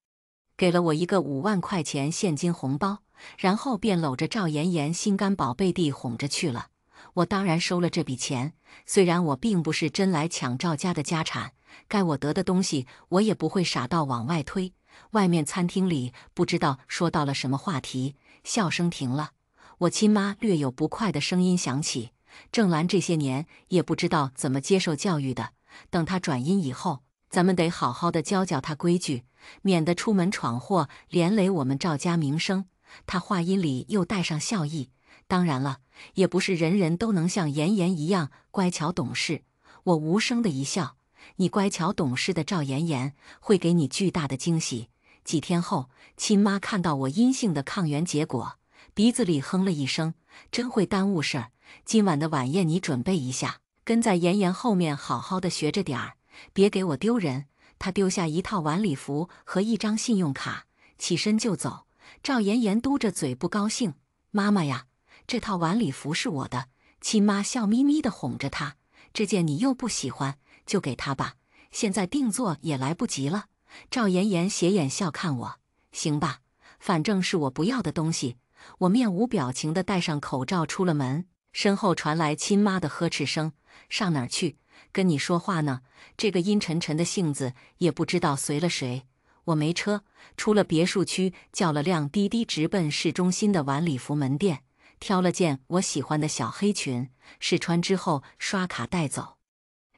Speaker 1: 给了我一个5万块钱现金红包，然后便搂着赵妍妍心肝宝贝地哄着去了。我当然收了这笔钱，虽然我并不是真来抢赵家的家产，该我得的东西我也不会傻到往外推。外面餐厅里不知道说到了什么话题，笑声停了。我亲妈略有不快的声音响起：郑兰这些年也不知道怎么接受教育的，等她转阴以后，咱们得好好的教教她规矩，免得出门闯祸，连累我们赵家名声。她话音里又带上笑意。当然了，也不是人人都能像妍妍一样乖巧懂事。我无声的一笑，你乖巧懂事的赵妍妍会给你巨大的惊喜。几天后，亲妈看到我阴性的抗原结果，鼻子里哼了一声，真会耽误事儿。今晚的晚宴你准备一下，跟在妍妍后面好好的学着点儿，别给我丢人。她丢下一套晚礼服和一张信用卡，起身就走。赵妍妍嘟着嘴不高兴：妈妈呀，这套晚礼服是我的。亲妈笑眯眯地哄着她：这件你又不喜欢，就给她吧，现在定做也来不及了。赵妍妍斜眼笑看我：行吧，反正是我不要的东西。我面无表情地戴上口罩出了门，身后传来亲妈的呵斥声：上哪儿去？跟你说话呢。这个阴沉沉的性子也不知道随了谁。我没车，出了别墅区，叫了辆滴滴直奔市中心的晚礼服门店，挑了件我喜欢的小黑裙，试穿之后刷卡带走。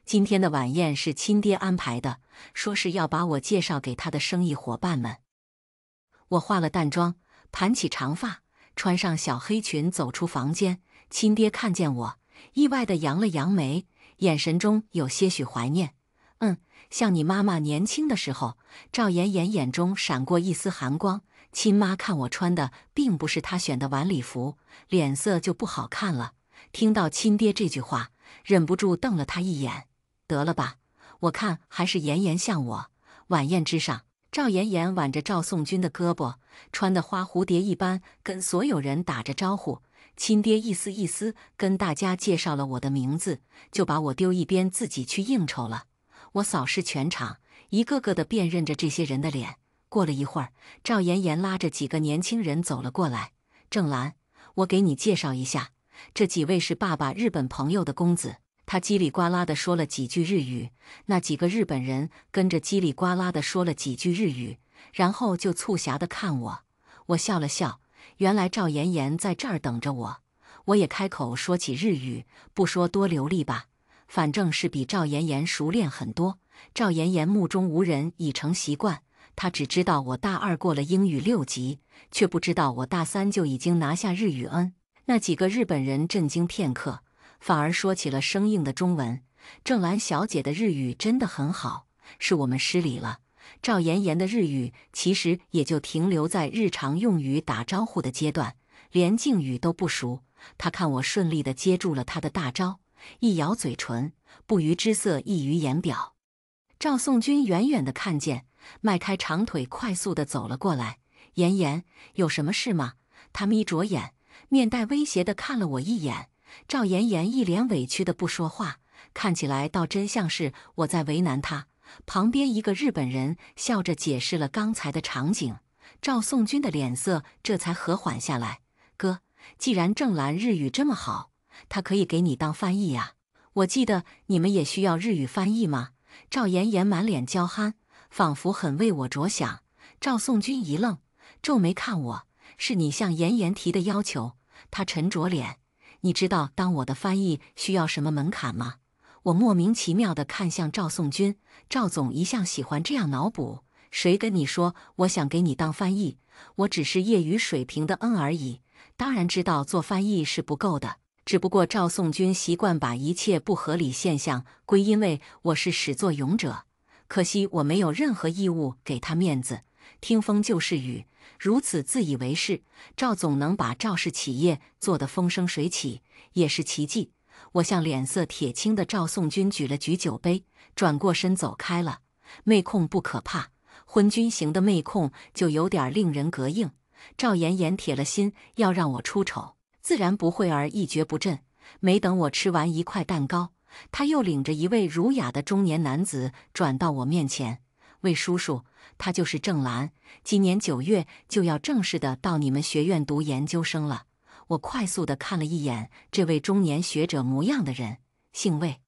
Speaker 1: 今天的晚宴是亲爹安排的，说是要把我介绍给他的生意伙伴们。我化了淡妆，盘起长发，穿上小黑裙走出房间。亲爹看见我，意外地扬了扬眉，眼神中有些许怀念。像你妈妈年轻的时候。赵妍妍眼中闪过一丝寒光。亲妈看我穿的并不是她选的晚礼服，脸色就不好看了。听到亲爹这句话，忍不住瞪了他一眼。得了吧，我看还是妍妍像我。晚宴之上，赵妍妍挽着赵颂军的胳膊，穿得花蝴蝶一般，跟所有人打着招呼。亲爹一丝一丝跟大家介绍了我的名字，就把我丢一边，自己去应酬了。我扫视全场，一个个的辨认着这些人的脸。过了一会儿，赵妍妍拉着几个年轻人走了过来。郑兰，我给你介绍一下，这几位是爸爸日本朋友的公子。他叽里呱啦地说了几句日语，那几个日本人跟着叽里呱啦地说了几句日语，然后就促狭地看我。我笑了笑，原来赵妍妍在这儿等着我。我也开口说起日语，不说多流利吧，反正是比赵妍妍熟练很多。赵妍妍目中无人已成习惯，她只知道我大2过了英语6级，却不知道我大3就已经拿下日语 N。那几个日本人震惊片刻，反而说起了生硬的中文。郑兰小姐的日语真的很好，是我们失礼了。赵妍妍的日语其实也就停留在日常用语打招呼的阶段，连敬语都不熟。她看我顺利地接住了她的大招，一咬嘴唇，不虞之色溢于言表。赵颂军远远地看见，迈开长腿快速地走了过来。妍妍，有什么事吗？他眯着眼，面带威胁地看了我一眼。赵妍妍一脸委屈的不说话，看起来倒真像是我在为难她。旁边一个日本人笑着解释了刚才的场景，赵颂君的脸色这才和缓下来。哥，既然郑兰日语这么好，他可以给你当翻译呀。我记得你们也需要日语翻译吗？赵妍妍满脸娇憨，仿佛很为我着想。赵颂君一愣，皱眉看我，是你向妍妍提的要求。他沉着脸，你知道当我的翻译需要什么门槛吗？我莫名其妙地看向赵颂君，赵总一向喜欢这样脑补。谁跟你说我想给你当翻译？我只是业余水平的而已，当然知道做翻译是不够的。只不过赵颂君习惯把一切不合理现象归因为我是始作俑者，可惜我没有任何义务给他面子。听风就是雨，如此自以为是，赵总能把赵氏企业做得风生水起，也是奇迹。我向脸色铁青的赵颂君举了举酒杯，转过身走开了。妹控不可怕，昏君型的妹控就有点令人膈应。赵妍妍铁了心要让我出丑，自然不会儿一蹶不振。没等我吃完一块蛋糕，他又领着一位儒雅的中年男子转到我面前。魏叔叔，他就是郑兰，今年9月就要正式的到你们学院读研究生了。我快速地看了一眼这位中年学者模样的人，姓魏。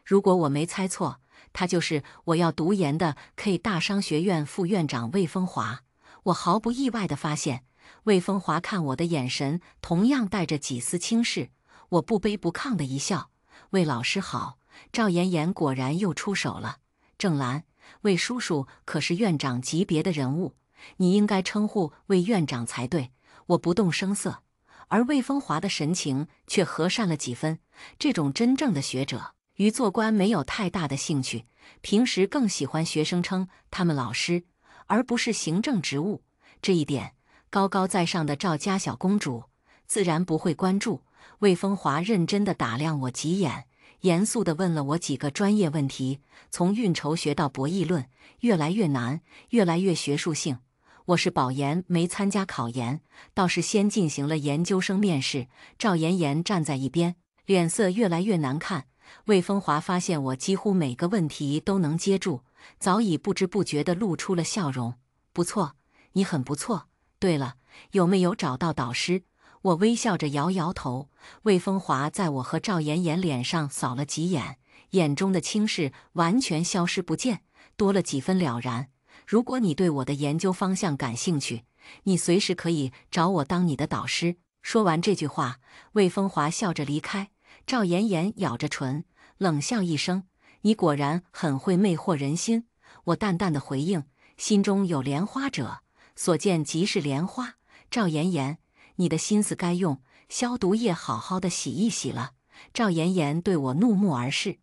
Speaker 1: 如果我没猜错，他就是我要读研的 K 大商学院副院长魏风华。我毫不意外地发现，魏风华看我的眼神同样带着几丝轻视。我不卑不亢的一笑：“魏老师好。”赵妍妍果然又出手了：“郑兰，魏叔叔可是院长级别的人物，你应该称呼魏院长才对。”我不动声色，而魏风华的神情却和善了几分。这种真正的学者，于做官没有太大的兴趣，平时更喜欢学生称他们老师，而不是行政职务。这一点，高高在上的赵家小公主自然不会关注。魏风华认真地打量我几眼，严肃地问了我几个专业问题，从运筹学到博弈论，越来越难，越来越学术性。我是保研没参加考研，倒是先进行了研究生面试。赵妍妍站在一边，脸色越来越难看。魏风华发现我几乎每个问题都能接住，早已不知不觉地露出了笑容。不错，你很不错。对了，有没有找到导师？我微笑着摇摇头。魏风华在我和赵妍妍脸上扫了几眼，眼中的轻视完全消失不见，多了几分了然。如果你对我的研究方向感兴趣，你随时可以找我当你的导师。说完这句话，魏风华笑着离开。赵妍妍咬着唇，冷笑一声：“你果然很会魅惑人心。”我淡淡的回应：“心中有莲花者，所见即是莲花。”赵妍妍，你的心思该用消毒液好好的洗一洗了。赵妍妍对我怒目而视，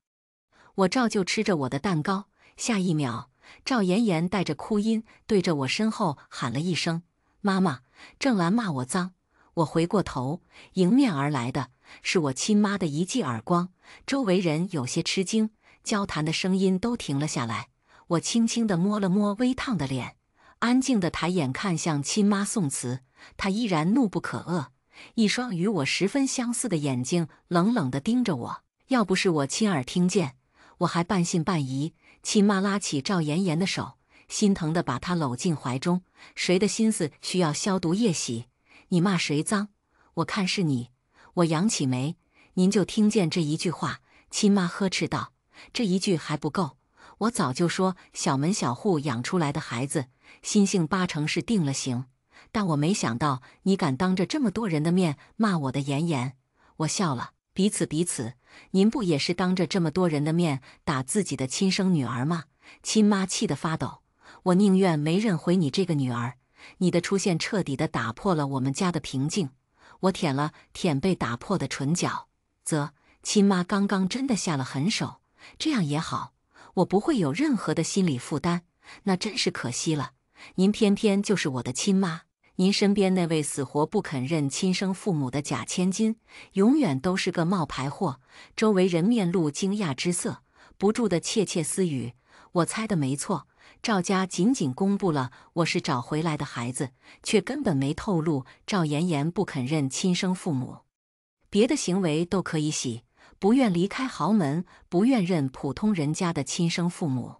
Speaker 1: 我照旧吃着我的蛋糕。下一秒，赵妍妍带着哭音对着我身后喊了一声：“妈妈！”郑兰骂我脏。我回过头，迎面而来的是我亲妈的一记耳光。周围人有些吃惊，交谈的声音都停了下来。我轻轻地摸了摸微烫的脸，安静地抬眼看向亲妈宋慈。她依然怒不可遏，一双与我十分相似的眼睛冷冷地盯着我。要不是我亲耳听见，我还半信半疑。亲妈拉起赵妍妍的手，心疼地把她搂进怀中。谁的心思需要消毒液洗？你骂谁脏？我看是你。我扬起眉，您就听见这一句话？亲妈呵斥道。这一句还不够，我早就说小门小户养出来的孩子，心性八成是定了型。但我没想到你敢当着这么多人的面骂我的妍妍。我笑了，彼此，您不也是当着这么多人的面打自己的亲生女儿吗？亲妈气得发抖，我宁愿没认回你这个女儿。你的出现彻底地打破了我们家的平静。我舔了舔被打破的唇角，亲妈刚刚真的下了狠手，这样也好，我不会有任何的心理负担。那真是可惜了，您偏偏就是我的亲妈。您身边那位死活不肯认亲生父母的假千金，永远都是个冒牌货。周围人面露惊讶之色，不住地窃窃私语。我猜的没错，赵家仅仅公布了我是找回来的孩子，却根本没透露赵妍妍不肯认亲生父母。别的行为都可以洗，不愿离开豪门，不愿认普通人家的亲生父母。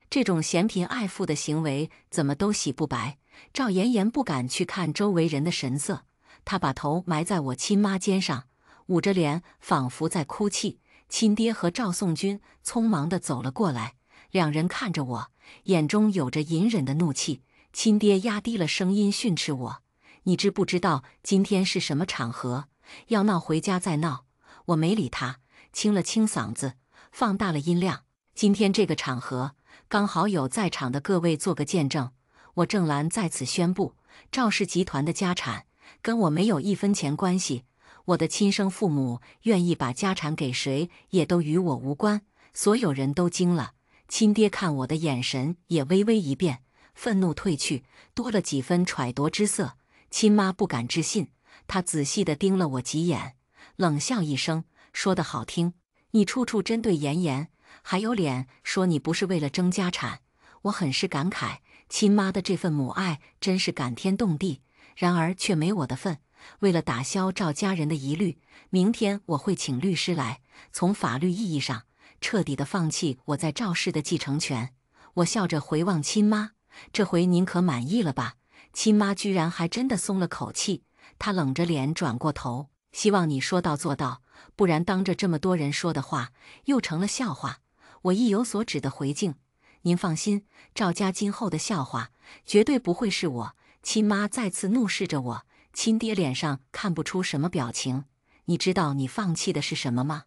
Speaker 1: 这种嫌贫爱富的行为怎么都洗不白。赵妍妍不敢去看周围人的神色，她把头埋在我亲妈肩上，捂着脸，仿佛在哭泣。亲爹和赵颂军匆忙地走了过来，两人看着我，眼中有着隐忍的怒气。亲爹压低了声音训斥我：“你知不知道今天是什么场合？要闹回家再闹。”我没理他，清了清嗓子，放大了音量：“今天这个场合，刚好有在场的各位做个见证。我郑兰在此宣布，赵氏集团的家产跟我没有1分钱关系。我的亲生父母愿意把家产给谁，也都与我无关。”所有人都惊了，亲爹看我的眼神也微微一变，愤怒褪去，多了几分揣度之色。亲妈不敢置信，她仔细地盯了我几眼，冷笑一声，说得好听，你处处针对妍妍，还有脸说你不是为了争家产。我很是感慨，亲妈的这份母爱真是感天动地，然而却没我的份。为了打消赵家人的疑虑，明天我会请律师来，从法律意义上彻底的放弃我在赵氏的继承权。我笑着回望亲妈，这回您可满意了吧？亲妈居然还真的松了口气，她冷着脸转过头，希望你说到做到，不然当着这么多人说的话又成了笑话。我意有所指的回敬：您放心，赵家今后的笑话绝对不会是我。亲妈再次怒视着我，亲爹脸上看不出什么表情。你知道你放弃的是什么吗？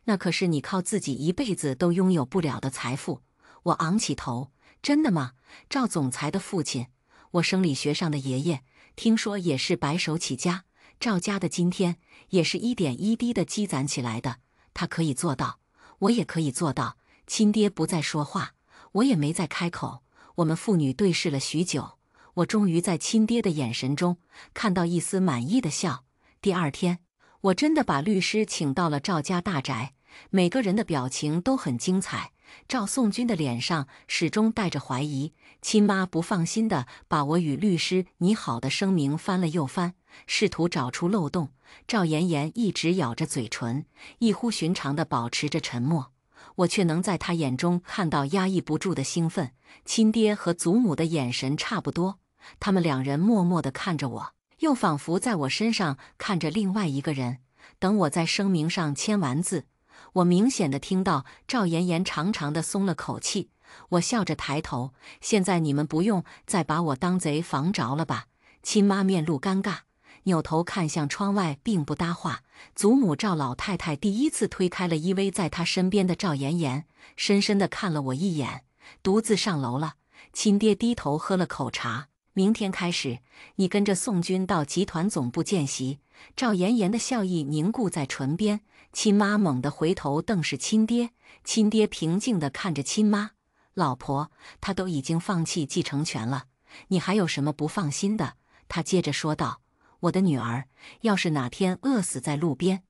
Speaker 1: 那可是你靠自己一辈子都拥有不了的财富。我昂起头，真的吗？赵总裁的父亲，我生理学上的爷爷，听说也是白手起家，赵家的今天也是一点一滴的积攒起来的。他可以做到，我也可以做到。亲爹不再说话，我也没再开口。我们父女对视了许久，我终于在亲爹的眼神中看到一丝满意的笑。第二天，我真的把律师请到了赵家大宅，每个人的表情都很精彩。赵颂军的脸上始终带着怀疑，亲妈不放心地把我与律师拟好的声明翻了又翻，试图找出漏洞。赵妍妍一直咬着嘴唇，异乎寻常地保持着沉默，我却能在她眼中看到压抑不住的兴奋。亲爹和祖母的眼神差不多，他们两人默默地看着我，又仿佛在我身上看着另外一个人。等我在声明上签完字，我明显的听到赵妍妍长长的松了口气。我笑着抬头，现在你们不用再把我当贼防着了吧？亲妈面露尴尬，扭头看向窗外，并不搭话。祖母赵老太太第一次推开了依偎在她身边的赵妍妍，深深的看了我一眼，独自上楼了。亲爹低头喝了口茶，明天开始，你跟着宋军到集团总部见习。赵妍妍的笑意凝固在唇边，亲妈猛地回头瞪视亲爹，亲爹平静地看着亲妈：“老婆，他都已经放弃继承权了，你还有什么不放心的？”他接着说道：“我的女儿要是哪天饿死在路边，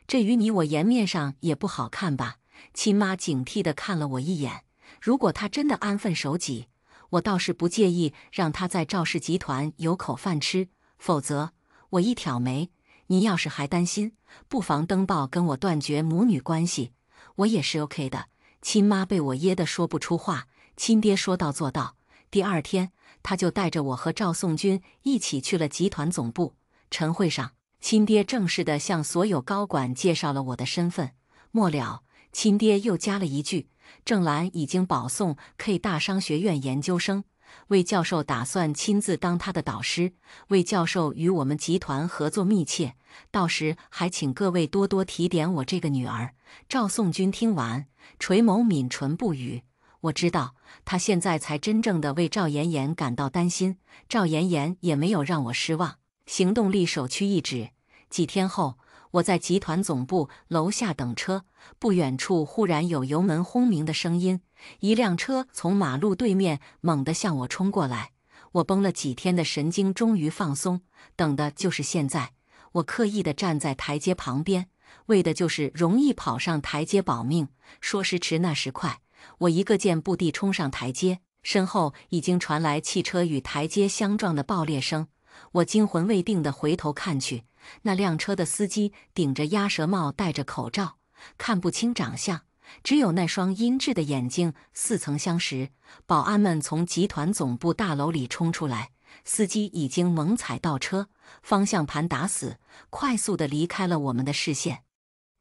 Speaker 1: 这于你我颜面上也不好看吧？”亲妈警惕地看了我一眼，如果她真的安分守己，我倒是不介意让她在赵氏集团有口饭吃，否则，我一挑眉，您要是还担心，不妨登报跟我断绝母女关系，我也是 OK 的。亲妈被我噎得说不出话，亲爹说到做到。第二天，他就带着我和赵颂军一起去了集团总部。晨会上，亲爹正式地向所有高管介绍了我的身份。末了，亲爹又加了一句：“郑兰已经保送 K 大商学院研究生。”魏教授打算亲自当他的导师。魏教授与我们集团合作密切，到时还请各位多多提点我这个女儿。赵颂军听完，垂眸抿唇不语。我知道，他现在才真正的为赵妍妍感到担心。赵妍妍也没有让我失望，行动力首屈一指。几天后，我在集团总部楼下等车，不远处忽然有油门轰鸣的声音，一辆车从马路对面猛地向我冲过来。我绷了几天的神经终于放松，等的就是现在。我刻意地站在台阶旁边，为的就是容易跑上台阶保命。说时迟那时快，我一个箭步地冲上台阶，身后已经传来汽车与台阶相撞的爆裂声。我惊魂未定地回头看去，那辆车的司机顶着鸭舌帽，戴着口罩，看不清长相，只有那双阴鸷的眼睛似曾相识。保安们从集团总部大楼里冲出来，司机已经猛踩倒车，方向盘打死，快速地离开了我们的视线。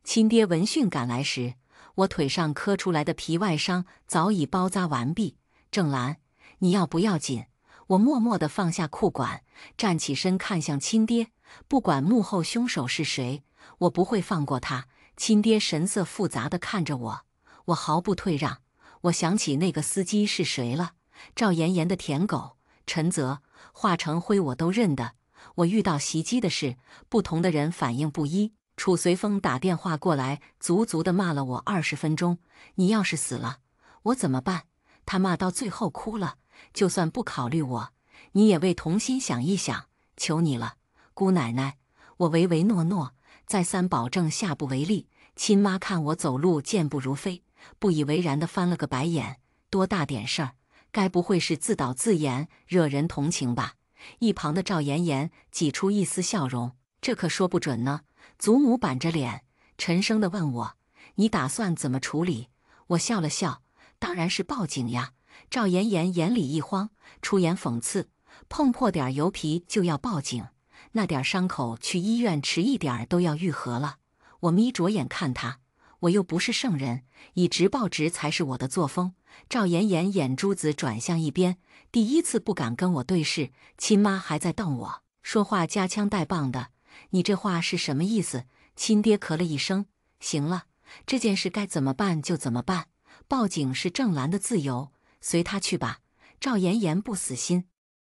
Speaker 1: 亲爹闻讯赶来时，我腿上磕出来的皮外伤早已包扎完毕。郑兰，你要不要紧？我默默地放下裤管，站起身看向亲爹。不管幕后凶手是谁，我不会放过他。亲爹神色复杂地看着我，我毫不退让。我想起那个司机是谁了，赵妍妍的舔狗陈泽，化成灰我都认得。我遇到袭击的事，不同的人反应不一。楚随风打电话过来，足足地骂了我20分钟。你要是死了，我怎么办？他骂到最后哭了。就算不考虑我，你也为童心想一想，求你了，姑奶奶。我唯唯诺诺，再三保证下不为例。亲妈看我走路健步如飞，不以为然地翻了个白眼。多大点事儿，该不会是自导自演，惹人同情吧？一旁的赵妍妍挤出一丝笑容，这可说不准呢。祖母板着脸，沉声地问我：“你打算怎么处理？”我笑了笑：“当然是报警呀。”赵妍妍眼里一慌，出言讽刺：“碰破点油皮就要报警？那点伤口去医院迟一点都要愈合了。”我眯着眼看她，我又不是圣人，以直报直才是我的作风。赵妍妍眼珠子转向一边，第一次不敢跟我对视。亲妈还在瞪我，说话夹枪带棒的。你这话是什么意思？亲爹咳了一声，行了，这件事该怎么办就怎么办，报警是郑兰的自由，随他去吧。赵妍妍不死心，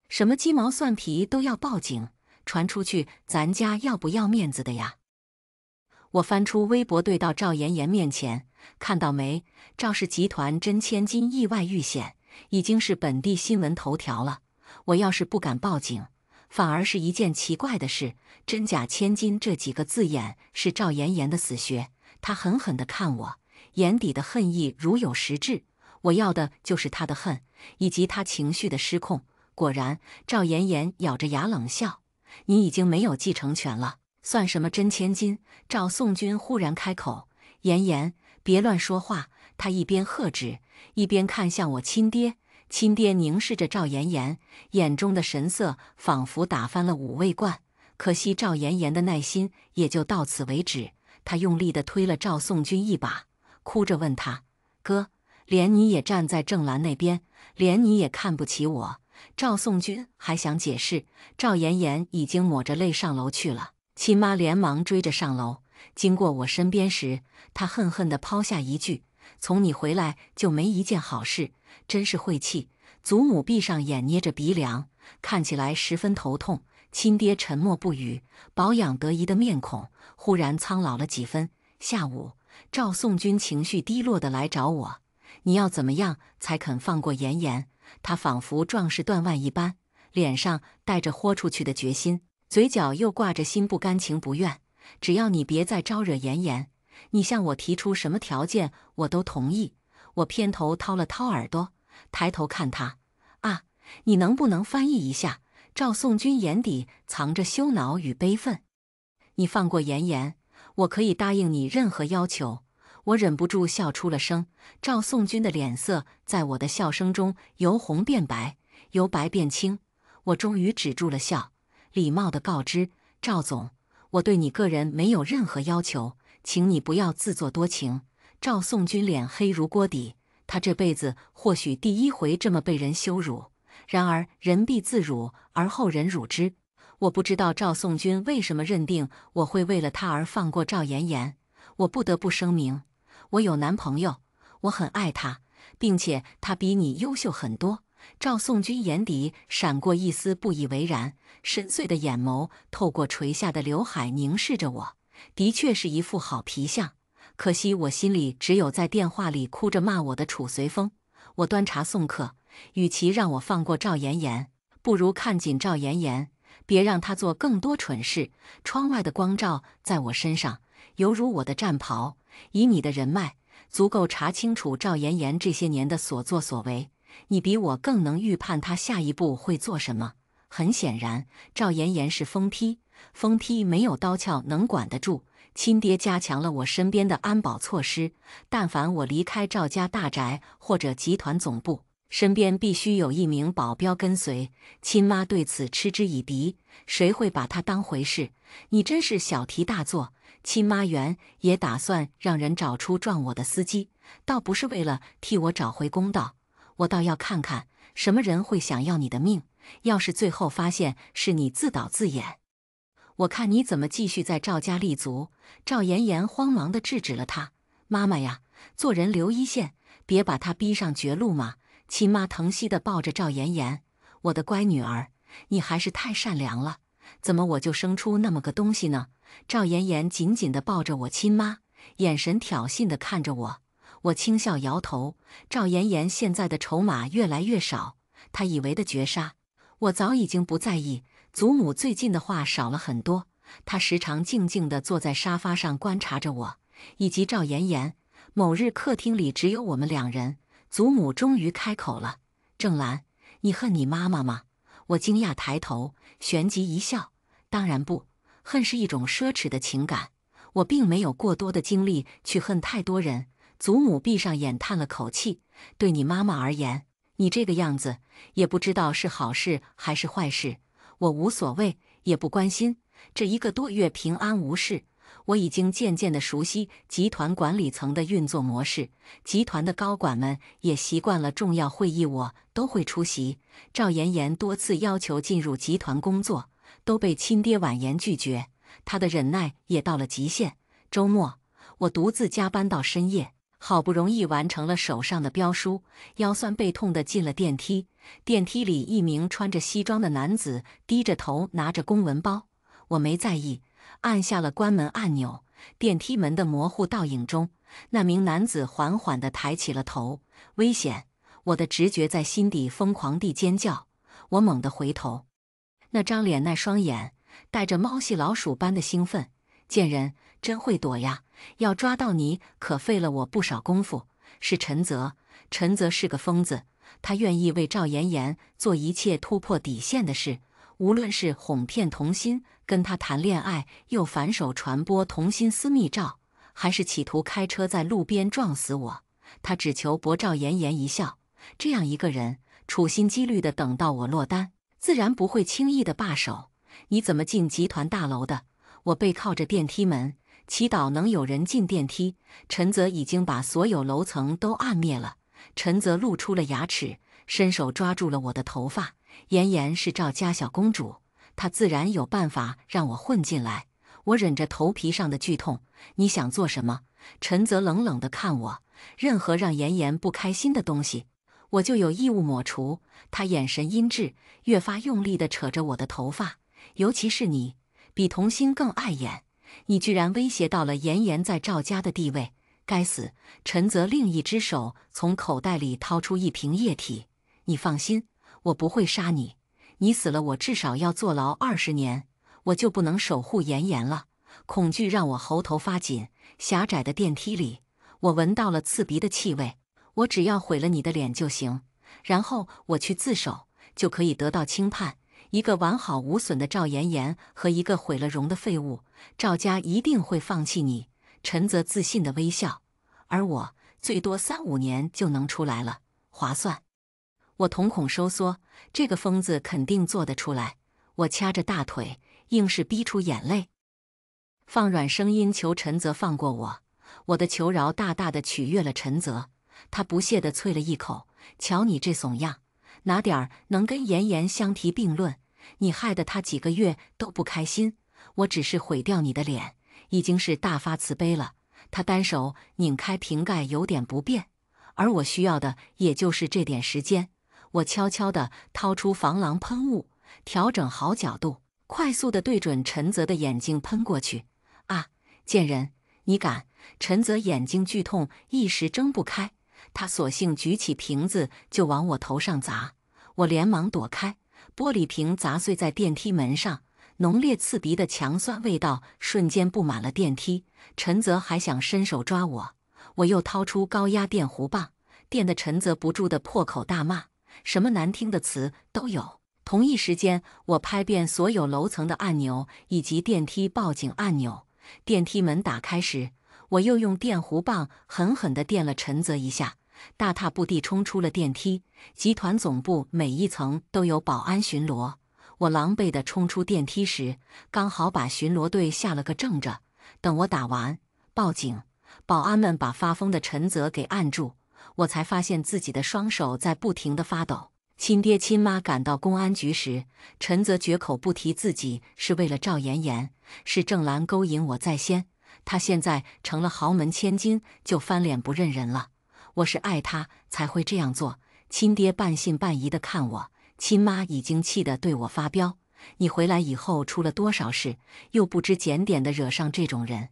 Speaker 1: 什么鸡毛蒜皮都要报警，传出去咱家要不要面子的呀？我翻出微博对到赵妍妍面前，看到没？赵氏集团真千金意外遇险，已经是本地新闻头条了。我要是不敢报警，反而是一件奇怪的事。真假千金这几个字眼是赵妍妍的死穴，她狠狠地看我，眼底的恨意如有实质。我要的就是她的恨，以及她情绪的失控。果然，赵妍妍咬着牙冷笑：“你已经没有继承权了，算什么真千金？”赵颂军忽然开口：“妍妍，别乱说话。”他一边喝止，一边看向我亲爹。亲爹凝视着赵妍妍，眼中的神色仿佛打翻了5味罐。可惜赵妍妍的耐心也就到此为止。他用力地推了赵颂军一把，哭着问他：“哥，连你也站在郑兰那边，连你也看不起我？”赵颂军还想解释，赵妍妍已经抹着泪上楼去了。亲妈连忙追着上楼，经过我身边时，她恨恨地抛下一句：“从你回来就没一件好事，真是晦气。”祖母闭上眼，捏着鼻梁，看起来十分头痛。亲爹沉默不语，保养得宜的面孔忽然苍老了几分。下午，赵颂军情绪低落地来找我：“你要怎么样才肯放过妍妍？”他仿佛壮士断腕一般，脸上带着豁出去的决心，嘴角又挂着心不甘情不愿。只要你别再招惹妍妍，你向我提出什么条件，我都同意。我偏头掏了掏耳朵，抬头看他：“啊，你能不能翻译一下？”赵颂军眼底藏着羞恼与悲愤。“你放过妍妍，我可以答应你任何要求。”我忍不住笑出了声。赵颂军的脸色在我的笑声中由红变白，由白变青。我终于止住了笑，礼貌地告知赵总：“我对你个人没有任何要求，请你不要自作多情。”赵颂军脸黑如锅底，他这辈子或许第一回这么被人羞辱。然而人必自辱，而后人辱之。我不知道赵颂军为什么认定我会为了他而放过赵妍妍。我不得不声明，我有男朋友，我很爱他，并且他比你优秀很多。赵颂军眼底闪过一丝不以为然，深邃的眼眸透过垂下的刘海凝视着我，的确是一副好皮相。可惜我心里只有在电话里哭着骂我的楚随风。我端茶送客，与其让我放过赵妍妍，不如看紧赵妍妍，别让她做更多蠢事。窗外的光照在我身上，犹如我的战袍。以你的人脉，足够查清楚赵妍妍这些年的所作所为。你比我更能预判她下一步会做什么。很显然，赵妍妍是疯批，疯批没有刀鞘能管得住。亲爹加强了我身边的安保措施，但凡我离开赵家大宅或者集团总部，身边必须有一名保镖跟随。亲妈对此嗤之以鼻，谁会把她当回事？你真是小题大做。亲妈原也打算让人找出撞我的司机，倒不是为了替我找回公道，我倒要看看什么人会想要你的命。要是最后发现是你自导自演，我看你怎么继续在赵家立足。赵妍妍慌忙地制止了他：“妈妈呀，做人留一线，别把她逼上绝路嘛。”亲妈疼惜地抱着赵妍妍：“我的乖女儿，你还是太善良了，怎么我就生出那么个东西呢？”赵妍妍紧紧地抱着我亲妈，眼神挑衅地看着我。我轻笑摇头。赵妍妍现在的筹码越来越少，她以为的绝杀，我早已经不在意。祖母最近的话少了很多，她时常静静地坐在沙发上观察着我以及赵妍妍。某日客厅里只有我们两人，祖母终于开口了：“郑兰，你恨你妈妈吗？”我惊讶抬头，旋即一笑：“当然不，恨是一种奢侈的情感，我并没有过多的精力去恨太多人。”祖母闭上眼叹了口气：“对你妈妈而言，你这个样子也不知道是好事还是坏事。我无所谓，也不关心。这1个多月平安无事，我已经渐渐地熟悉集团管理层的运作模式，集团的高管们也习惯了重要会议我都会出席。赵妍妍多次要求进入集团工作，都被亲爹婉言拒绝，她的忍耐也到了极限。周末，我独自加班到深夜，好不容易完成了手上的标书，腰酸背痛地进了电梯。电梯里，一名穿着西装的男子低着头拿着公文包，我没在意，按下了关门按钮。电梯门的模糊倒影中，那名男子缓缓地抬起了头。危险！我的直觉在心底疯狂地尖叫。我猛地回头，那张脸，那双眼，带着猫戏老鼠般的兴奋。贱人，真会躲呀！要抓到你可费了我不少功夫。是陈泽，陈泽是个疯子，他愿意为赵妍妍做一切突破底线的事，无论是哄骗童心，跟他谈恋爱，又反手传播童心私密照，还是企图开车在路边撞死我，他只求博赵妍妍一笑。这样一个人，处心积虑地等到我落单，自然不会轻易地罢手。你怎么进集团大楼的？我背靠着电梯门，祈祷能有人进电梯。陈泽已经把所有楼层都按灭了。陈泽露出了牙齿，伸手抓住了我的头发。妍妍是赵家小公主，她自然有办法让我混进来。我忍着头皮上的剧痛：“你想做什么？”陈泽冷冷地看我：“任何让妍妍不开心的东西，我就有义务抹除。”他眼神阴鸷，越发用力地扯着我的头发：“尤其是你，比童心更碍眼。你居然威胁到了妍妍在赵家的地位！该死！”陈泽另一只手从口袋里掏出一瓶液体：“你放心，我不会杀你。你死了，我至少要坐牢20年，我就不能守护妍妍了。”恐惧让我喉头发紧。狭窄的电梯里，我闻到了刺鼻的气味。我只要毁了你的脸就行，然后我去自首，就可以得到轻判。一个完好无损的赵妍妍和一个毁了容的废物，赵家一定会放弃你。陈泽自信的微笑，而我最多3-5年就能出来了，划算。我瞳孔收缩，这个疯子肯定做得出来。我掐着大腿，硬是逼出眼泪，放软声音求陈泽放过我。我的求饶大大的取悦了陈泽，他不屑地啐了一口：“瞧你这怂样，哪点儿能跟妍妍相提并论？你害得他几个月都不开心，我只是毁掉你的脸，已经是大发慈悲了。”他单手拧开瓶盖有点不便，而我需要的也就是这点时间。我悄悄地掏出防狼喷雾，调整好角度，快速地对准陈泽的眼睛喷过去。啊，贱人，你敢！陈泽眼睛剧痛，一时睁不开，他索性举起瓶子就往我头上砸。我连忙躲开，玻璃瓶砸碎在电梯门上，浓烈刺鼻的强酸味道瞬间布满了电梯。陈泽还想伸手抓我，我又掏出高压电弧棒，电得陈泽不住地破口大骂，什么难听的词都有。同一时间，我拍遍所有楼层的按钮以及电梯报警按钮。电梯门打开时，我又用电弧棒狠狠地电了陈泽一下，大踏步地冲出了电梯。集团总部每一层都有保安巡逻，我狼狈地冲出电梯时，刚好把巡逻队吓了个正着。等我打完报警，保安们把发疯的陈泽给按住，我才发现自己的双手在不停地发抖。亲爹亲妈赶到公安局时，陈泽绝口不提自己是为了赵妍妍，是郑兰勾引我在先。他现在成了豪门千金，就翻脸不认人了。我是爱他才会这样做。亲爹半信半疑地看我，亲妈已经气得对我发飙：你回来以后出了多少事，又不知检点地惹上这种人，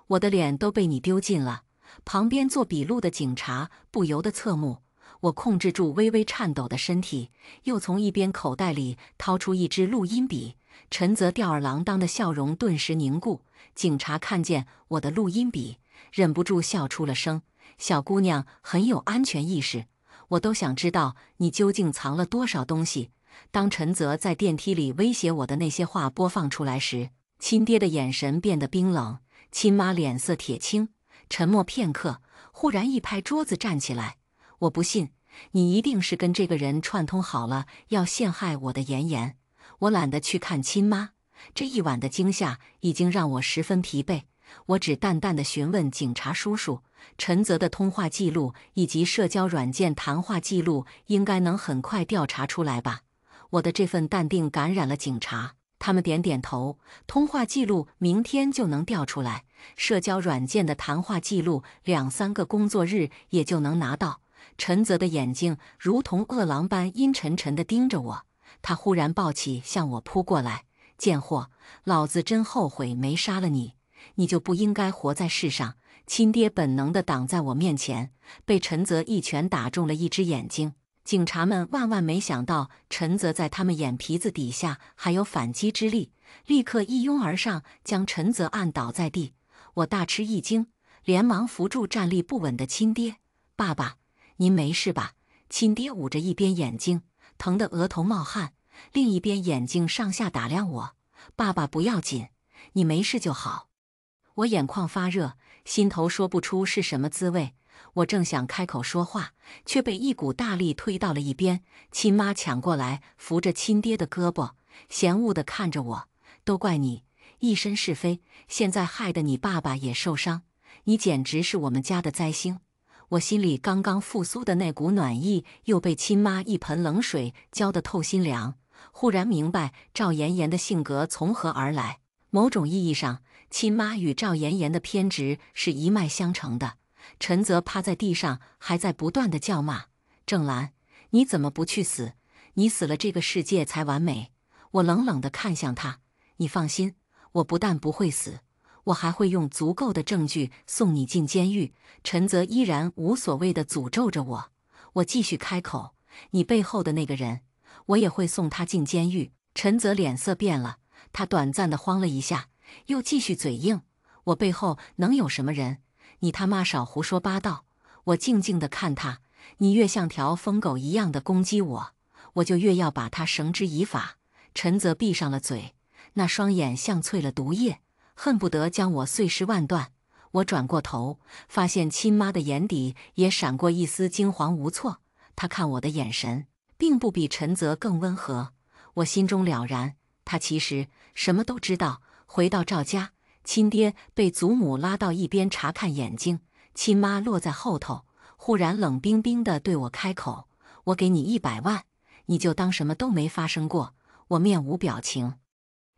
Speaker 1: 我的脸都被你丢尽了。旁边做笔录的警察不由得侧目。我控制住微微颤抖的身体，又从一边口袋里掏出一支录音笔。陈泽吊儿郎当的笑容顿时凝固。警察看见我的录音笔，忍不住笑出了声。小姑娘很有安全意识，我都想知道你究竟藏了多少东西。当陈泽在电梯里威胁我的那些话播放出来时，亲爹的眼神变得冰冷，亲妈脸色铁青。沉默片刻，忽然一拍桌子站起来：我不信，你一定是跟这个人串通好了，要陷害我的妍妍。我懒得去看亲妈，这一晚的惊吓已经让我十分疲惫。我只淡淡地询问警察叔叔：陈泽的通话记录以及社交软件谈话记录应该能很快调查出来吧？我的这份淡定感染了警察，他们点点头。通话记录明天就能调出来，社交软件的谈话记录2-3个工作日也就能拿到。陈泽的眼睛如同饿狼般阴沉沉地盯着我，他忽然抱起向我扑过来：贱货，老子真后悔没杀了你，你就不应该活在世上。亲爹本能地挡在我面前，被陈泽一拳打中了一只眼睛。警察们万万没想到陈泽在他们眼皮子底下还有反击之力，立刻一拥而上，将陈泽按倒在地。我大吃一惊，连忙扶住站立不稳的亲爹：爸爸，您没事吧？亲爹捂着一边眼睛，疼得额头冒汗，另一边眼睛上下打量我：爸爸不要紧，你没事就好。我眼眶发热，心头说不出是什么滋味。我正想开口说话，却被一股大力推到了一边。亲妈抢过来扶着亲爹的胳膊，嫌恶地看着我：都怪你，一身是非，现在害得你爸爸也受伤，你简直是我们家的灾星。我心里刚刚复苏的那股暖意，又被亲妈一盆冷水浇得透心凉。忽然明白赵妍妍的性格从何而来。某种意义上，亲妈与赵妍妍的偏执是一脉相承的。陈泽趴在地上，还在不断地叫骂：郑兰，你怎么不去死？你死了，这个世界才完美。我冷冷地看向他：你放心，我不但不会死，我还会用足够的证据送你进监狱。陈泽依然无所谓地诅咒着我。我继续开口：你背后的那个人，我也会送他进监狱。陈泽脸色变了，他短暂地慌了一下，又继续嘴硬：我背后能有什么人？你他妈少胡说八道！我静静地看他，你越像条疯狗一样的攻击我，我就越要把他绳之以法。陈泽闭上了嘴，那双眼像淬了毒液，恨不得将我碎尸万段。我转过头，发现亲妈的眼底也闪过一丝惊惶无措，她看我的眼神并不比陈泽更温和。我心中了然，他其实什么都知道。回到赵家，亲爹被祖母拉到一边查看眼睛，亲妈落在后头，忽然冷冰冰地对我开口：我给你100万，你就当什么都没发生过。我面无表情，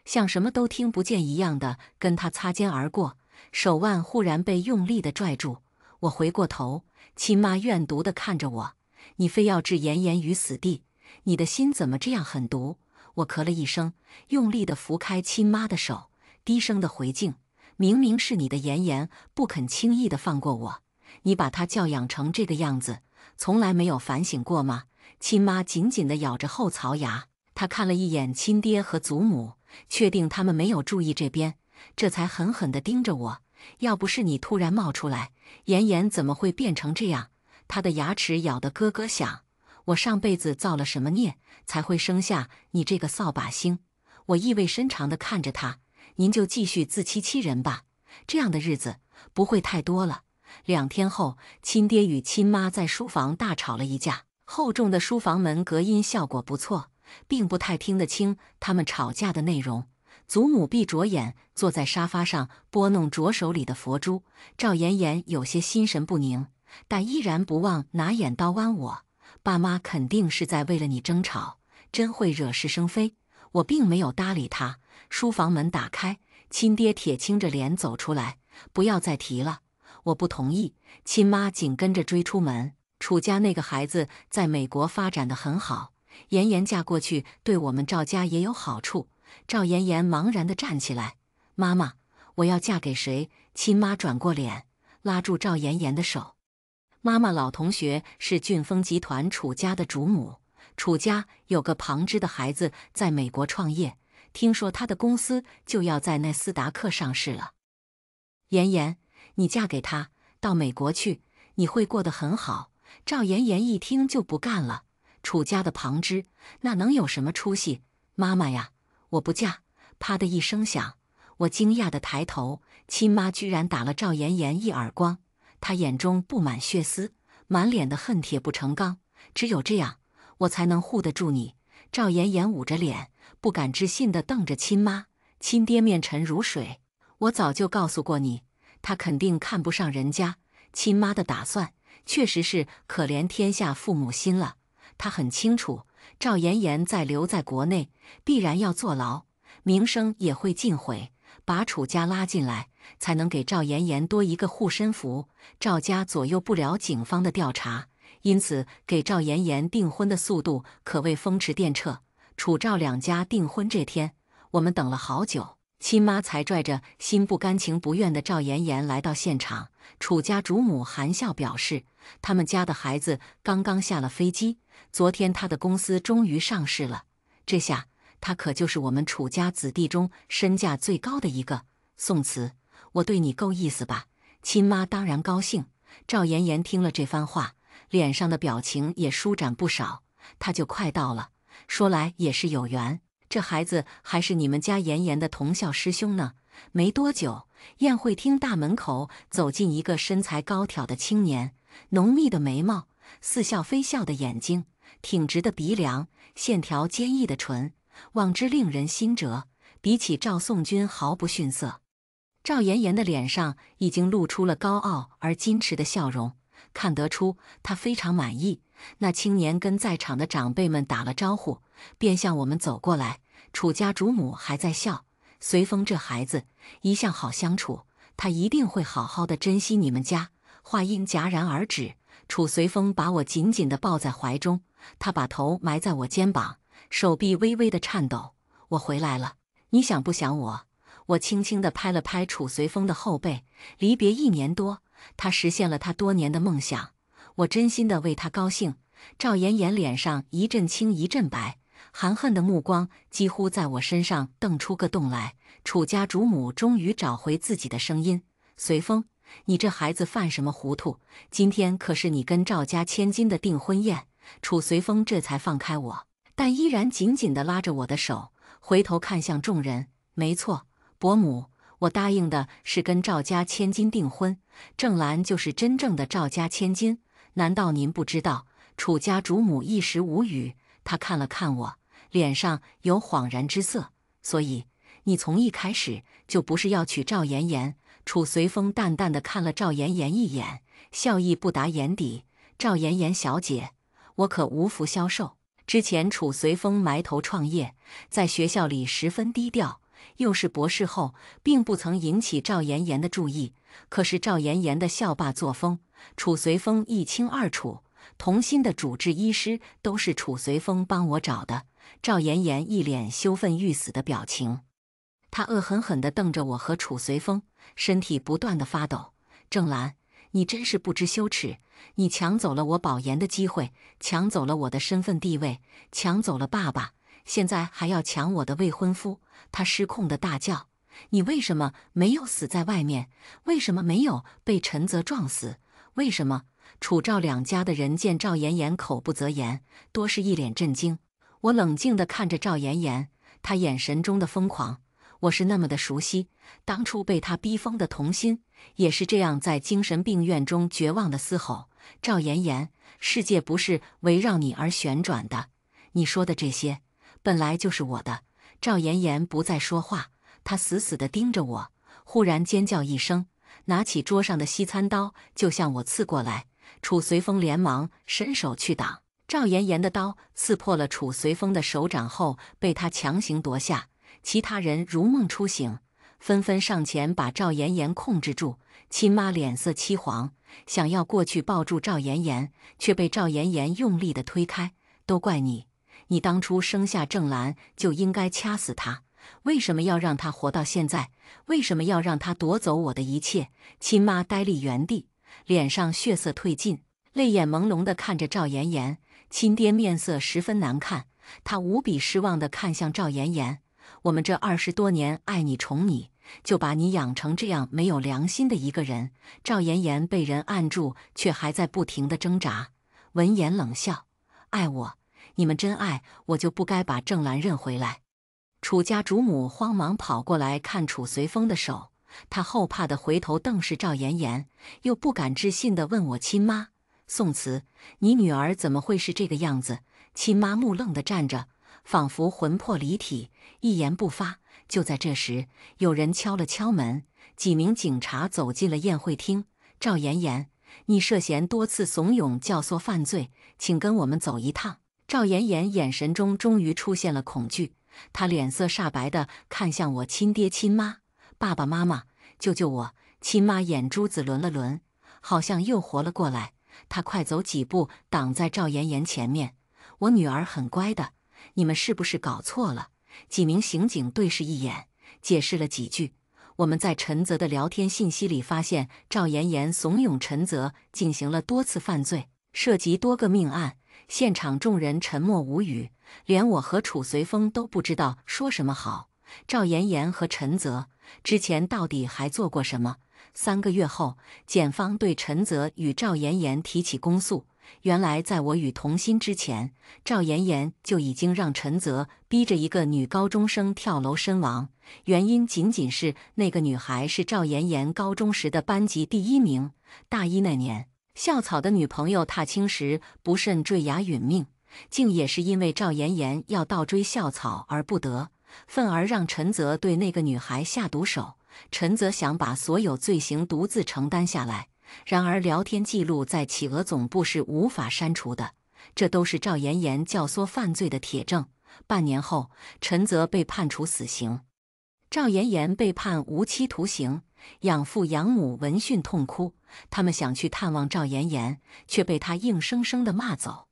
Speaker 1: 像什么都听不见一样的跟他擦肩而过，手腕忽然被用力地拽住。我回过头，亲妈怨毒地看着我：你非要置妍妍于死地，你的心怎么这样狠毒？我咳了一声，用力地拂开亲妈的手，低声地回敬：明明是你的妍妍不肯轻易地放过我，你把她教养成这个样子，从来没有反省过吗？亲妈紧紧地咬着后槽牙，她看了一眼亲爹和祖母，确定他们没有注意这边，这才狠狠地盯着我：要不是你突然冒出来，妍妍怎么会变成这样？她的牙齿咬得咯咯响。我上辈子造了什么孽，才会生下你这个扫把星？我意味深长地看着他，您就继续自欺欺人吧，这样的日子不会太多了。2天后，亲爹与亲妈在书房大吵了一架，厚重的书房门隔音效果不错，并不太听得清他们吵架的内容。祖母闭着眼坐在沙发上拨弄着手里的佛珠，赵妍妍有些心神不宁，但依然不忘拿眼刀剜我。爸妈肯定是在为了你争吵，真会惹是生非。我并没有搭理他。书房门打开，亲爹铁青着脸走出来，不要再提了。我不同意。亲妈紧跟着追出门。楚家那个孩子在美国发展得很好，妍妍嫁过去对我们赵家也有好处。赵妍妍茫然地站起来，妈妈，我要嫁给谁？亲妈转过脸，拉住赵妍妍的手。妈妈老同学是俊丰集团楚家的主母，楚家有个旁支的孩子在美国创业，听说他的公司就要在纳斯达克上市了。妍妍，你嫁给他，到美国去，你会过得很好。赵妍妍一听就不干了，楚家的旁支，那能有什么出息？妈妈呀，我不嫁！啪的一声响，我惊讶地抬头，亲妈居然打了赵妍妍一耳光。她眼中布满血丝，满脸的恨铁不成钢。只有这样，我才能护得住你。赵妍妍捂着脸，不敢置信地瞪着亲妈。亲爹面沉如水，我早就告诉过你，他肯定看不上人家。亲妈的打算确实是可怜天下父母心了。他很清楚，赵妍妍再留在国内，必然要坐牢，名声也会尽毁。把楚家拉进来，才能给赵妍妍多一个护身符。赵家左右不了警方的调查，因此给赵妍妍订婚的速度可谓风驰电掣。楚赵两家订婚这天，我们等了好久，亲妈才拽着心不甘情不愿的赵妍妍来到现场。楚家主母含笑表示，他们家的孩子刚刚下了飞机，昨天他的公司终于上市了。这下他可就是我们楚家子弟中身价最高的一个。宋慈，我对你够意思吧？亲妈当然高兴。赵妍妍听了这番话，脸上的表情也舒展不少。他就快到了，说来也是有缘，这孩子还是你们家妍妍的同校师兄呢。没多久，宴会厅大门口走进一个身材高挑的青年，浓密的眉毛，似笑非笑的眼睛，挺直的鼻梁，线条坚毅的唇，望之令人心折。比起赵宋军毫不逊色。赵妍妍的脸上已经露出了高傲而矜持的笑容，看得出她非常满意。那青年跟在场的长辈们打了招呼，便向我们走过来。楚家主母还在笑，随风这孩子一向好相处，他一定会好好的珍惜你们家。话音戛然而止，楚随风把我紧紧地抱在怀中，他把头埋在我肩膀，手臂微微的颤抖。我回来了，你想不想我？我轻轻地拍了拍楚随风的后背。离别1年多，他实现了他多年的梦想，我真心的为他高兴。赵妍妍脸上一阵青一阵白，含恨的目光几乎在我身上瞪出个洞来。楚家主母终于找回自己的声音：“随风，你这孩子犯什么糊涂？今天可是你跟赵家千金的订婚宴。”楚随风这才放开我，但依然紧紧地拉着我的手，回头看向众人：“没错，伯母，我答应的是跟赵家千金订婚，郑兰就是真正的赵家千金。难道您不知道？”楚家主母一时无语，她看了看我，脸上有恍然之色。所以你从一开始就不是要娶赵妍妍？楚随风淡淡的看了赵妍妍一眼，笑意不达眼底。赵妍妍小姐，我可无福消受。之前楚随风埋头创业，在学校里十分低调，又是博士后，并不曾引起赵妍妍的注意。可是赵妍妍的校霸作风，楚随风一清二楚。同心的主治医师都是楚随风帮我找的。赵妍妍一脸羞愤欲死的表情，她恶狠狠地瞪着我和楚随风，身体不断地发抖。郑兰，你真是不知羞耻！你抢走了我保研的机会，抢走了我的身份地位，抢走了爸爸，现在还要抢我的未婚夫！他失控地大叫。你为什么没有死在外面？为什么没有被陈泽撞死？为什么？”楚赵两家的人见赵妍妍口不择言，多是一脸震惊。我冷静地看着赵妍妍，她眼神中的疯狂，我是那么的熟悉。当初被她逼疯的童心，也是这样在精神病院中绝望地嘶吼：“赵妍妍，世界不是围绕你而旋转的，你说的这些本来就是我的。”赵妍妍不再说话，她死死地盯着我，忽然尖叫一声，拿起桌上的西餐刀就向我刺过来。楚随风连忙伸手去挡，赵妍妍的刀刺破了楚随风的手掌后，被他强行夺下。其他人如梦初醒，纷纷上前把赵妍妍控制住。亲妈脸色凄黄，想要过去抱住赵妍妍，却被赵妍妍用力地推开。都怪你，你当初生下郑兰就应该掐死她，为什么要让她活到现在？为什么要让她夺走我的一切？亲妈呆立原地，脸上血色褪尽，泪眼朦胧地看着赵妍妍。亲爹面色十分难看，他无比失望地看向赵妍妍：“我们这20多年爱你宠你，就把你养成这样没有良心的一个人。”赵妍妍被人按住，却还在不停地挣扎。闻言冷笑：“爱我？你们真爱我，就不该把郑兰认回来。”楚家主母慌忙跑过来看楚随风的手，她后怕地回头瞪视赵妍妍，又不敢置信地问我亲妈：“宋慈，你女儿怎么会是这个样子？”亲妈木愣地站着，仿佛魂魄离体，一言不发。就在这时，有人敲了敲门，几名警察走进了宴会厅。“赵妍妍，你涉嫌多次怂恿教唆犯罪，请跟我们走一趟。”赵妍妍眼神中终于出现了恐惧，她脸色煞白地看向我亲爹亲妈：“爸爸妈妈，救救我！”亲妈眼珠子轮了轮，好像又活了过来。她快走几步挡在赵妍妍前面：“我女儿很乖的，你们是不是搞错了？”几名刑警对视一眼，解释了几句。我们在陈泽的聊天信息里发现，赵妍妍怂恿陈泽进行了多次犯罪，涉及多个命案。现场众人沉默无语，连我和楚随风都不知道说什么好。赵妍妍和陈泽之前到底还做过什么？3个月后，检方对陈泽与赵妍妍提起公诉。原来在我与童心之前，赵妍妍就已经让陈泽逼着一个女高中生跳楼身亡，原因仅仅是那个女孩是赵妍妍高中时的班级第1名。大一那年，校草的女朋友踏青时不慎坠崖殒命，竟也是因为赵妍妍要倒追校草而不得，愤而让陈泽对那个女孩下毒手。陈泽想把所有罪行独自承担下来，然而聊天记录在企鹅总部是无法删除的，这都是赵妍妍教唆犯罪的铁证。半年后，陈泽被判处死刑，赵妍妍被判无期徒刑。养父养母闻讯痛哭，他们想去探望赵妍妍，却被她硬生生地骂走。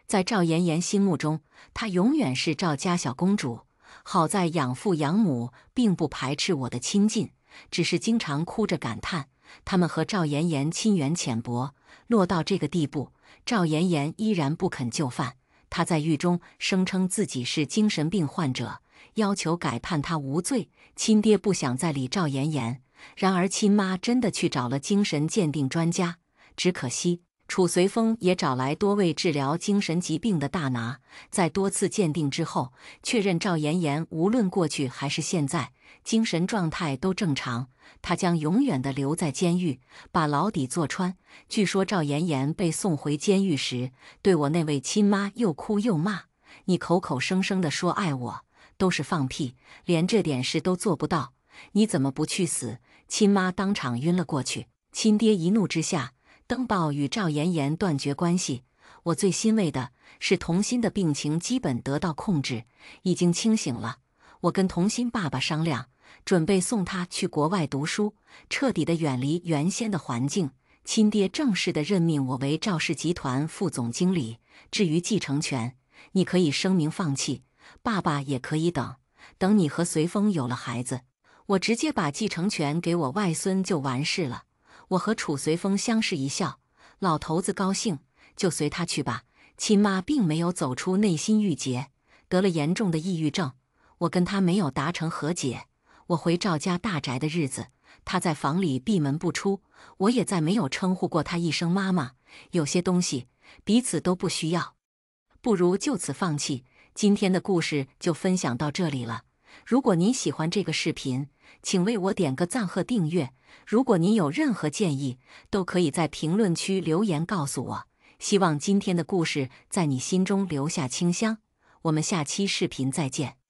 Speaker 1: 在赵妍妍心目中，她永远是赵家小公主。好在养父养母并不排斥我的亲近，只是经常哭着感叹，他们和赵妍妍亲缘浅薄，落到这个地步，赵妍妍依然不肯就范。她在狱中声称自己是精神病患者，要求改判她无罪。亲爹不想再理赵妍妍，然而亲妈真的去找了精神鉴定专家，只可惜楚随风也找来多位治疗精神疾病的大拿，在多次鉴定之后，确认赵妍妍无论过去还是现在，精神状态都正常，她将永远地留在监狱，把牢底坐穿。据说赵妍妍被送回监狱时，对我那位亲妈又哭又骂：“你口口声声地说爱我，都是放屁，连这点事都做不到，你怎么不去死？”亲妈当场晕了过去。亲爹一怒之下登报与赵妍妍断绝关系。我最欣慰的是童心的病情基本得到控制，已经清醒了。我跟童心爸爸商量，准备送他去国外读书，彻底的远离原先的环境。亲爹正式的任命我为赵氏集团副总经理。至于继承权，你可以声明放弃，爸爸也可以等你和随风有了孩子，我直接把继承权给我外孙就完事了。我和楚随风相视一笑，老头子高兴，就随他去吧。亲妈并没有走出内心郁结，得了严重的抑郁症。我跟他没有达成和解，我回赵家大宅的日子，他在房里闭门不出，我也再没有称呼过他一声妈妈。有些东西彼此都不需要，不如就此放弃。今天的故事就分享到这里了。如果您喜欢这个视频，请为我点个赞和订阅。如果您有任何建议，都可以在评论区留言告诉我。希望今天的故事在你心中留下清香。我们下期视频再见。